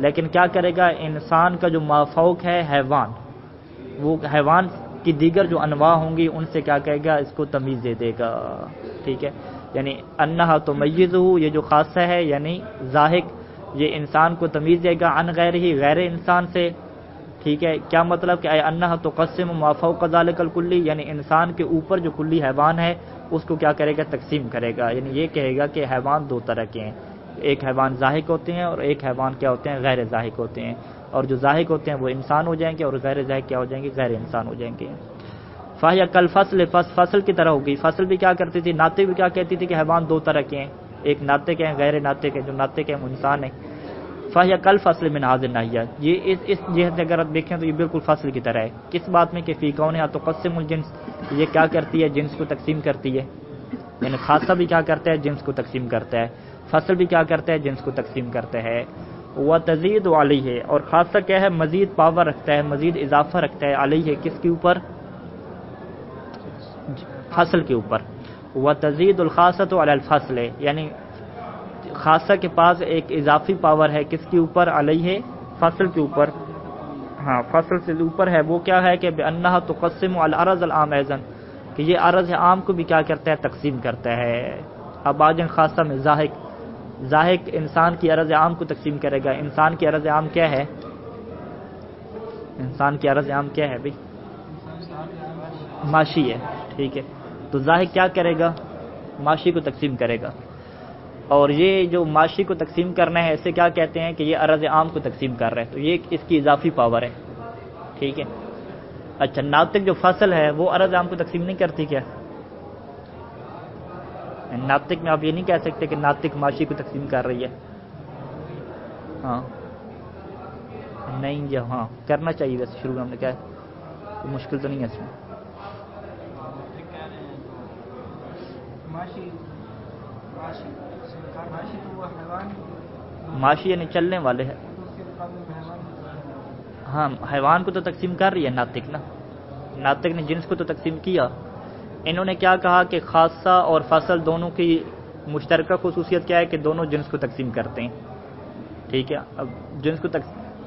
A: لیکن کیا کرے گا؟ انسان کا جو مافوق ہے حیوان، وہ حیوان کی دیگر جو انواع ہوں گی ان سے کیا کہے گا؟ اس کو تمیز دے دے گا. ٹھیک ہے، یعنی انہا تمیزہ، یہ جو خاصہ ہے یعنی ذاہق، یہ انسان کو تمیز دے گا عن غیر ہی، غیر انسان سے. ٹھیک ہے، کیا مطلب کہ انہا تقسم ما فوق ذلک الکلی، یعنی انسان کے اوپر جو کلی حیوان ہے اس کو کیا کرے گا؟ تقسیم کرے گا. یعنی یہ کہے گا کہ حیوان دو طرح کے ہیں، ایک حیوان ذاہق ہوتے ہیں اور ایک حیوان کیا ہوتے ہیں؟ غیر ذاہق ہوتے ہیں. اور جو ذاہق ہوتے ہیں وہ انسان ہو جائیں گے اور غیر ذاہق کیا ہو جائیں گے؟ غیر انسان ہو جائیں گے. فاہیا کل فصل، فصل کی طرح ہوگی. فصل بھی کیا کرتی تھی؟ ناطق بھی کیا کہتی تھی کہ حیوان دو طرح کے ہیں، ایک ناطق ہیں غیر ناطق ہے. جو ناطق ہے وہ انسان ہے. فَهِيَ كَالْفَصْلِ مِنْ هَذِهِ النَّاحِيَةِ، یہ اس جہت سے اگر آپ دیکھیں تو یہ بالکل فصل کی طرح ہے. کس بات میں کہ فی کونہا تقسم الجنس، یہ کیا کرتی ہے؟ جنس کو تقسیم کرتی ہے. یعنی خاصہ بھی کیا کرتا ہے؟ جنس کو تقسیم کرتا ہے. فصل بھی کیا کرتا ہے؟ جنس کو تقسیم کرتا ہے. وَتَزِيدُ عَلَيْهِ، اور خاصہ کیا ہے؟ مزید پاور رکھتا ہے، مزید اضافہ رکھتا ہے. علیہ کس کے اوپر؟ فصل کے اوپر. وَتَزِيدُ الْخَاصَةُ عَلَى الْفَصْلِ، یعنی خاصہ کے پاس ایک اضافی پاور ہے کس کے اوپر؟ علیہ، فصل کے اوپر. ہاں فصل سے اوپر ہے. وہ کیا ہے کہ بِأَنَّهَا تُقَسِّمُ عَلَى الْعَرَضِ الْعَامِ أَيْضًا، کہ یہ عرض عام کو بھی کیا کرتا ہے؟ تقسیم کرتا ہے. اب آ جائیں خاصہ میں زاہق انسان کی عرض عام کو تقسیم کرے گا. انسان کی عرض عام کیا ہے؟ انسان کی عرض عام کیا ہے بھائی؟ ماشی ہے. ٹھیک ہے، تو زاہق کیا کرے گا؟ ماشی کو تقسیم کرے گا. اور یہ جو معاشی کو تقسیم کرنا ہے اسے کیا کہتے ہیں؟ کہ یہ عرض عام کو تقسیم کر رہا ہے. تو یہ اس کی اضافی پاور ہے. ٹھیک ہے. اچھا، ناطق جو فصل ہے وہ عرض عام کو تقسیم نہیں کرتی کیا؟ ناطق میں آپ یہ نہیں کہہ سکتے کہ ناطق معاشی کو تقسیم کر رہی ہے. ہاں نہیں جی، ہاں کرنا چاہیے ویسے شروع میں ہم نے کہا، کوئی مشکل تو نہیں ہے اس میں. معاشی یعنی چلنے والے ہیں. ہاں حیوان کو تو تقسیم کر رہی ہے ناطق نا. ناطق نے جنس کو تو تقسیم کیا. انہوں نے کیا کہا کہ خاصہ اور فصل دونوں کی مشترکہ خصوصیت کیا ہے؟ کہ دونوں جنس کو تقسیم کرتے ہیں. ٹھیک ہے، اب جنس کو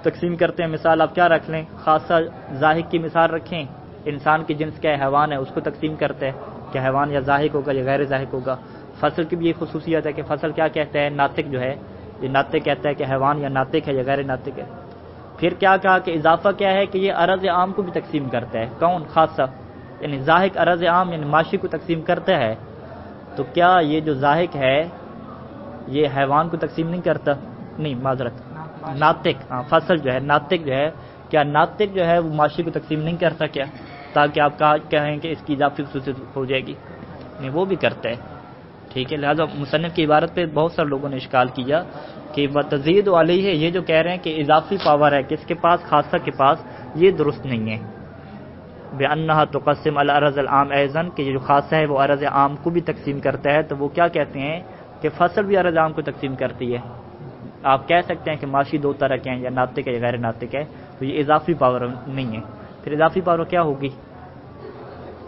A: تقسیم کرتے ہیں. مثال آپ کیا رکھ لیں؟ خاصہ زاہق کی مثال رکھیں. انسان کی جنس کیا ہے؟ حیوان ہے، اس کو تقسیم کرتے ہیں کہ حیوان یا زاہق ہوگا یا غیر زاہق ہوگا. فصل کی بھی یہ خصوصیت ہے کہ فصل کیا کہتا ہے؟ ناطق جو ہے یہ ناطق کہتا ہے کہ حیوان یا ناطق ہے یا غیر ناطق ہے. پھر کیا کہا کہ اضافہ کیا ہے؟ کہ یہ عرض عام کو بھی تقسیم کرتا ہے. کون؟ خاصہ. یعنی زاہق عرض عام یعنی معاشی کو تقسیم کرتا ہے. تو کیا یہ جو زاہق ہے یہ حیوان کو تقسیم نہیں کرتا؟ نہیں، معذرت، ناطق. ہاں فصل جو ہے ناطق جو ہے، کیا ناطق جو ہے وہ معاشی کو تقسیم نہیں کرتا کیا؟ تاکہ آپ کہیں کہ اس کی اضافی خصوصیت ہو جائے گی. نہیں، وہ بھی کرتا ہے. ٹھیک ہے، لہٰذا مصنف کی عبارت پہ بہت سارے لوگوں نے اشکال کیا کہ وَتَزِيدُ عَلَيْهِ، یہ جو کہہ رہے ہیں کہ اضافی پاور ہے کس کے پاس؟ خاصہ کے پاس. یہ درست نہیں ہے. بِأَنَّهَا تُقَسِّمُ عَلَى الْعَرَضِ الْعَامِ أَيْضًا، کہ یہ جو خاصہ ہے وہ عرض عام کو بھی تقسیم کرتا ہے. تو وہ کیا کہتے ہیں کہ فصل بھی عرض عام کو تقسیم کرتی ہے. آپ کہہ سکتے ہیں کہ معاشی دو طرح کے ہیں، یا ناطق ہے یا غیر ناطق ہے. تو یہ اضافی پاور نہیں ہے. پھر اضافی پاور کیا ہوگی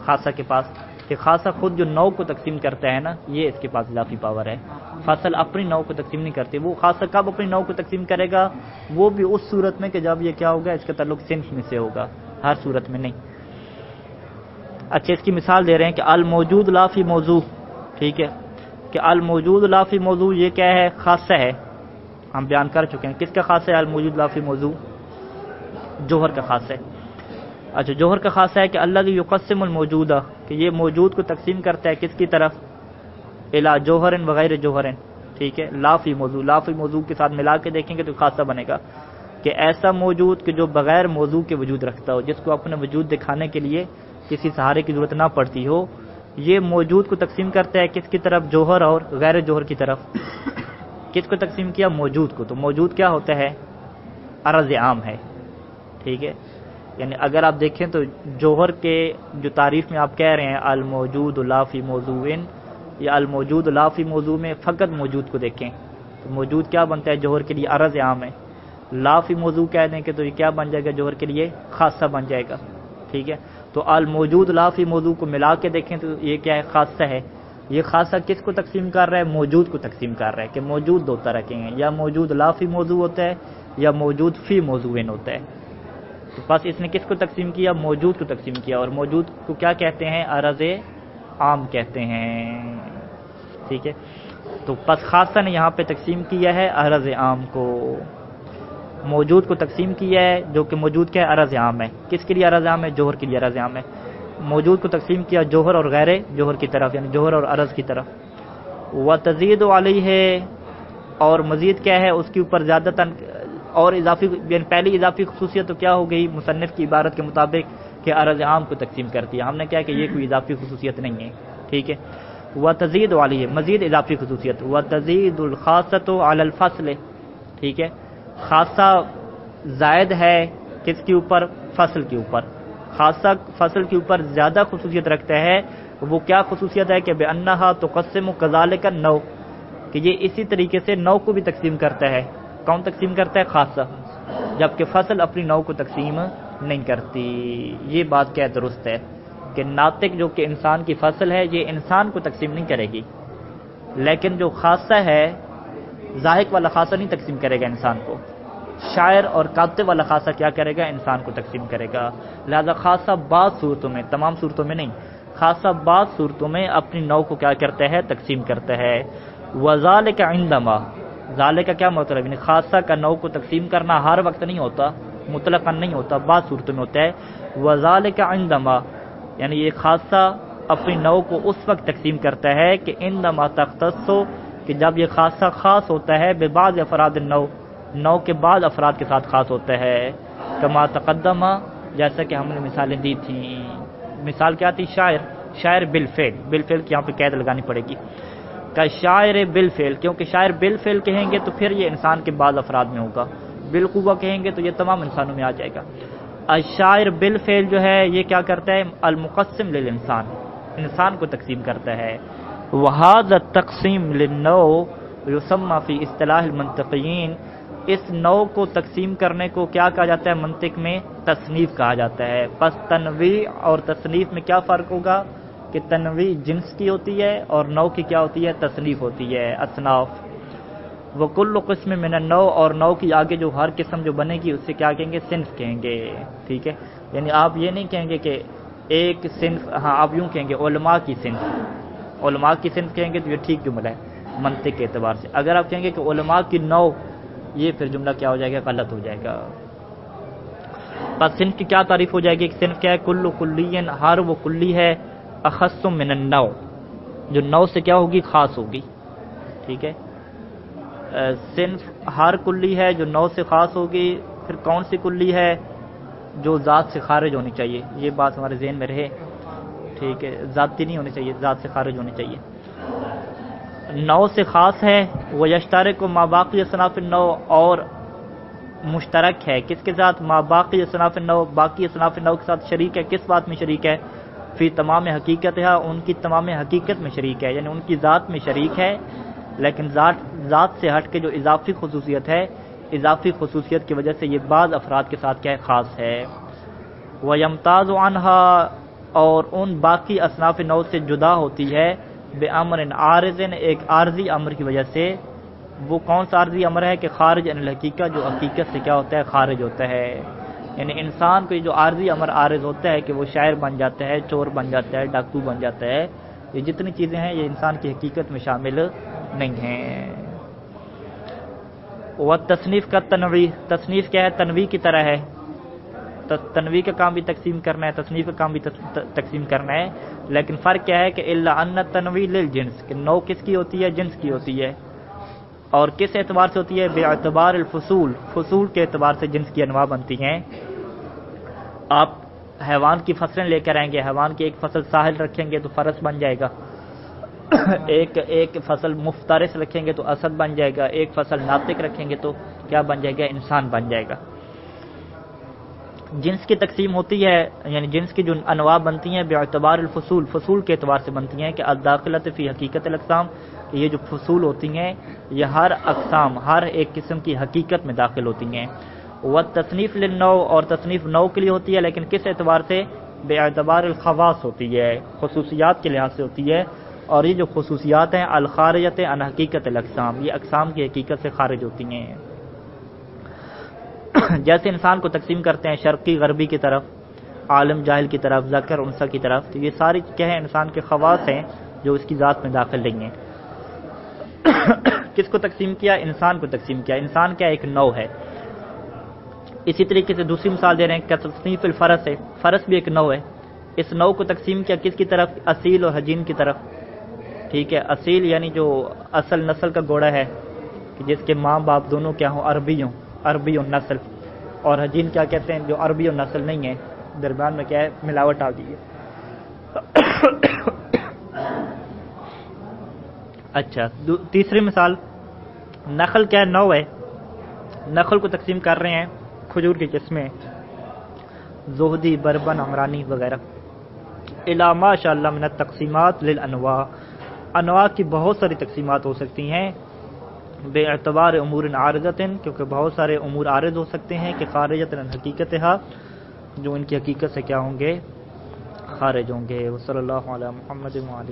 A: خاصہ کے پاس؟ کہ خاصہ خود جو نوع کو تقسیم کرتا ہے نا، یہ اس کے پاس اضافی پاور ہے. فصل اپنی نوع کو تقسیم نہیں کرتی. وہ خاصہ کب اپنی نوع کو تقسیم کرے گا؟ وہ بھی اس صورت میں کہ جب یہ کیا ہوگا؟ اس کا تعلق صنف میں سے ہوگا، ہر صورت میں نہیں. اچھا، اس کی مثال دے رہے ہیں کہ الموجود لا فی موضوع. ٹھیک ہے، کہ الموجود لا فی موضوع یہ کیا ہے؟ خاصہ ہے. ہم بیان کر چکے ہیں کس کا خاصہ ہے الموجود لا فی موضوع؟ جوہر کا خاصہ ہے. اچھا، جوہر کا خاصہ ہے کہ الذی یقسم الموجودہ، کہ یہ موجود کو تقسیم کرتا ہے کس کی طرف؟ الی جوہر وغیر جوہر. ٹھیک ہے، لا فی موضوع، لا فی موضوع کے ساتھ ملا کے دیکھیں گے تو خاصہ بنے گا کہ ایسا موجود کہ جو بغیر موضوع کے وجود رکھتا ہو، جس کو اپنا وجود دکھانے کے لیے کسی سہارے کی ضرورت نہ پڑتی ہو. یہ موجود کو تقسیم کرتا ہے کس کی طرف؟ جوہر اور غیر جوہر کی طرف. کس کو تقسیم کیا؟ موجود کو. تو موجود کیا ہوتا ہے؟ عرض عام ہے. ٹھیک ہے، یعنی اگر آپ دیکھیں تو جوہر کے جو تعریف میں آپ کہہ رہے ہیں الموجود لا فی موضوع، یا الموجود لا فی موضوع میں فقط موجود کو دیکھیں تو موجود کیا بنتا ہے؟ جوہر کے لیے عرض عام ہے. لا فی موضوع کہہ دیں کہ تو یہ کیا بن جائے گا؟ جوہر کے لیے خاصہ بن جائے گا. ٹھیک ہے، تو الموجود لا فی موضوع کو ملا کے دیکھیں تو یہ کیا ہے؟ خاصہ ہے. یہ خاصہ کس کو تقسیم کر رہا ہے؟ موجود کو تقسیم کر رہا ہے. کہ موجود دو طرح کے ہیں، یا موجود لا فی موضوع ہوتا ہے یا موجود فی موضوع ہوتا ہے. تو بس اس نے کس کو تقسیم کیا؟ موجود کو تقسیم کیا. اور موجود کو کیا کہتے ہیں؟ عرض عام کہتے ہیں. ٹھیک ہے، تو بس خاصہ نے یہاں پہ تقسیم کیا ہے عرض عام کو. موجود کو تقسیم کیا ہے جو کہ موجود کیا ہے؟ عرض عام ہے. کس کے لیے عرض عام ہے؟ جوہر کے لیے عرض عام ہے. موجود کو تقسیم کیا جوہر اور غیر جوہر کی طرف، یعنی جوہر اور عرض کی طرف. وتزید علیہ، اور مزید کیا ہے اس کے اوپر زیادہ اور اضافی، یعنی پہلی اضافی خصوصیت تو کیا ہو گئی مصنف کی عبارت کے مطابق کہ عرض عام کو تقسیم کرتی ہے. ہم نے کہا کہ یہ کوئی اضافی خصوصیت نہیں ہے. ٹھیک ہے، وتزید علیہ، مزید اضافی خصوصیت. وتزید الخاصۃ علی الفصل. ٹھیک ہے، خاصہ زائد ہے کس کے اوپر؟ فصل کے اوپر. خاصہ فصل کے اوپر زیادہ خصوصیت رکھتا ہے. وہ کیا خصوصیت ہے کہ بأنہا تقسم کذالک النوع، کہ یہ اسی طریقے سے نوع کو بھی تقسیم کرتا ہے. کون تقسیم کرتا ہے؟ خاصہ. جبکہ فصل اپنی نوع کو تقسیم نہیں کرتی. یہ بات کیا درست ہے کہ ناطق جو کہ انسان کی فصل ہے یہ انسان کو تقسیم نہیں کرے گی، لیکن جو خاصہ ہے ذائق والا خاصہ نہیں تقسیم کرے گا انسان کو. شاعر اور کاتب والا خاصہ کیا کرے گا؟ انسان کو تقسیم کرے گا. لہذا خاصہ بعض صورتوں میں، تمام صورتوں میں نہیں، خاصہ بعض صورتوں میں اپنی نوع کو کیا کرتا ہے؟ تقسیم کرتا ہے. وذالک عندما، ذالک کا کیا مطلب؟ یعنی خاصہ کا نوع کو تقسیم کرنا ہر وقت نہیں ہوتا، مطلقاً نہیں ہوتا، بعض صورتوں میں ہوتا ہے. وذالک عندما، یعنی یہ خاصہ اپنی نوع کو اس وقت تقسیم کرتا ہے کہ عندما تختص، کہ جب یہ خاصہ خاص ہوتا ہے ببعض افراد النوع، نوع کے بعض افراد کے ساتھ خاص ہوتا ہے. کما تقدم، جیسا کہ ہم نے مثالیں دی تھیں. مثال کیا تھی؟ شاعر بالفعل. بالفعل کی یہاں پہ قید لگانی پڑے گی کہ شاعر بالفعل، کیونکہ شاعر بالفعل کہیں گے تو پھر یہ انسان کے بعض افراد میں ہوگا. بالقوہ کہیں گے تو یہ تمام انسانوں میں آ جائے گا. الشاعر بالفعل جو ہے یہ کیا کرتا ہے؟ المقسم للانسان، انسان کو تقسیم کرتا ہے. وہذا التقسیم للنوع یسمى فی اصطلاح المنطقیین، اس نوع کو تقسیم کرنے کو کیا کہا جاتا ہے منطق میں؟ تصنیف کہا جاتا ہے. پس تنویع اور تصنیف میں کیا فرق ہوگا کہ تنویع جنس کی ہوتی ہے اور نوع کی کیا ہوتی ہے؟ تصنیف ہوتی ہے، اصناف. وکل قسم من النوع، اور نوع کی آگے جو ہر قسم جو بنے گی اسے کیا کہیں گے؟ صنف کہیں گے. ٹھیک ہے، یعنی آپ یہ نہیں کہیں گے کہ ایک صنف، ہاں آپ یوں کہیں گے علماء کی صنف. علماء کی صنف کہیں گے تو یہ ٹھیک جملہ ہے منطق کے اعتبار سے. اگر آپ کہیں گے کہ علماء کی نوع، یہ پھر جملہ کیا ہو جائے گا؟ غلط ہو جائے گا. بس صنف کی کیا تعریف ہو جائے گی؟ صنف کیا ہے؟ کل کلین، ہر وہ کلی ہے اخص من النوع، جو نوع سے کیا ہوگی؟ خاص ہوگی. ٹھیک ہے، صنف ہر کلی ہے جو نوع سے خاص ہوگی. پھر کون سی کلی ہے؟ جو ذات سے خارج ہونی چاہیے. یہ بات ہمارے ذہن میں رہے. ٹھیک ہے، ذاتی نہیں ہونی چاہیے، ذات سے خارج ہونی چاہیے. نوع سے خاص ہے. وہ یشترک و ما باقی اصناف النوع، اور مشترک ہے کس کے ساتھ؟ ما باقی اصناف النوع، باقی اصناف النوع کے ساتھ شریک ہے. کس بات میں شریک ہے؟ فی تمام حقیقت ہے، ان کی تمام حقیقت میں شریک ہے، یعنی ان کی ذات میں شریک ہے. لیکن ذات سے ہٹ کے جو اضافی خصوصیت ہے، اضافی خصوصیت کی وجہ سے یہ بعض افراد کے ساتھ کیا ہے؟ خاص ہے. وَيَمْتَازُ عَنْهَا، اور ان باقی اصناف نوع سے جدا ہوتی ہے بِأَمْرٍ عارضٍ، ایک عارضی امر کی وجہ سے. وہ کون سا عارضی امر ہے؟ کہ خارج عن الحقیقت، جو حقیقت سے کیا ہوتا ہے؟ خارج ہوتا ہے. یعنی انسان کو جو عارضی امر عارض ہوتا ہے کہ وہ شاعر بن جاتا ہے، چور بن جاتا ہے، ڈاکو بن جاتا ہے، یہ جتنی چیزیں ہیں یہ انسان کی حقیقت میں شامل نہیں ہیں. والتصنیف کا تنویع، تصنیف کیا ہے؟ تنویع کی طرح ہے. تنویع کا کام بھی تقسیم کرنا ہے، تصنیف کا کام بھی تقسیم کرنا ہے. لیکن فرق کیا ہے کہ الا ان التنویع للجنس، کہ نوع کس کی ہوتی ہے؟ جنس کی ہوتی ہے. اور کس اعتبار سے ہوتی ہے؟ باعتبار الفصول، فصول کے اعتبار سے جنس کی انواع بنتی ہیں. آپ حیوان کی فصلیں لے کر آئیں گے، حیوان کی ایک فصل ساحل رکھیں گے تو فرس بن جائے گا. ایک فصل مفترس رکھیں گے تو اسد بن جائے گا. ایک فصل ناطق رکھیں گے تو کیا بن جائے گا؟ انسان بن جائے گا. جنس کی تقسیم ہوتی ہے، یعنی جنس کی جو انواع بنتی ہیں باعتبار الفصول، فصول کے اعتبار سے بنتی ہیں. کہ الداخلۃ فی حقیقت الاقسام، یہ جو فصول ہوتی ہیں یہ ہر اقسام، ہر ایک قسم کی حقیقت میں داخل ہوتی ہیں. والتصنیف للنوع، اور تصنیف نوع کے لیے ہوتی ہے لیکن کس اعتبار سے؟ باعتبار الخواص ہوتی ہے، خصوصیات کے لحاظ سے ہوتی ہے. اور یہ جو خصوصیات ہیں الخارجۃ عن حقیقت الاقسام، یہ اقسام کی حقیقت سے خارج ہوتی ہیں. جیسے انسان کو تقسیم کرتے ہیں شرقی غربی کی طرف، عالم جاہل کی طرف، ذکر انثی کی طرف، تو یہ ساری کیا ہیں؟ انسان کے خواص ہیں جو اس کی ذات میں داخل نہیں ہیں. کس کو تقسیم کیا؟ انسان کو تقسیم کیا. انسان کیا ایک نوع ہے. اسی طریقے سے دوسری مثال دے رہے ہیں کہ تصنیف الفرس ہے، فرس بھی ایک نوع ہے. اس نوع کو تقسیم کیا کس کی طرف؟ اصیل اور حجین کی طرف. ٹھیک ہے، اصیل یعنی جو اصل نسل کا گھوڑا ہے کہ جس کے ماں باپ دونوں کیا ہوں؟ عربی اور نسل. اور حجین کیا کہتے ہیں؟ جو عربی اور نسل نہیں ہے، درمیان میں کیا ہے؟ ملاوٹ آ گئی ہے. اچھا، تیسری مثال، نخل کیا ہے؟ نوع ہے. نخل کو تقسیم کر رہے ہیں، کھجور کی قسمیں، زہدی، بربن، عمرانی وغیرہ. الا ماشاء اللہ من التقسیمات للانواع، انواع کی بہت ساری تقسیمات ہو سکتی ہیں، بے اعتبار امور عارضۃ، کیونکہ بہت سارے امور عارض ہو سکتے ہیں کہ خارجۃ عن حقیقتها، جو ان کی حقیقت سے کیا ہوں گے، خارج ہوں گے. وصلی اللہ علی محمد وعلی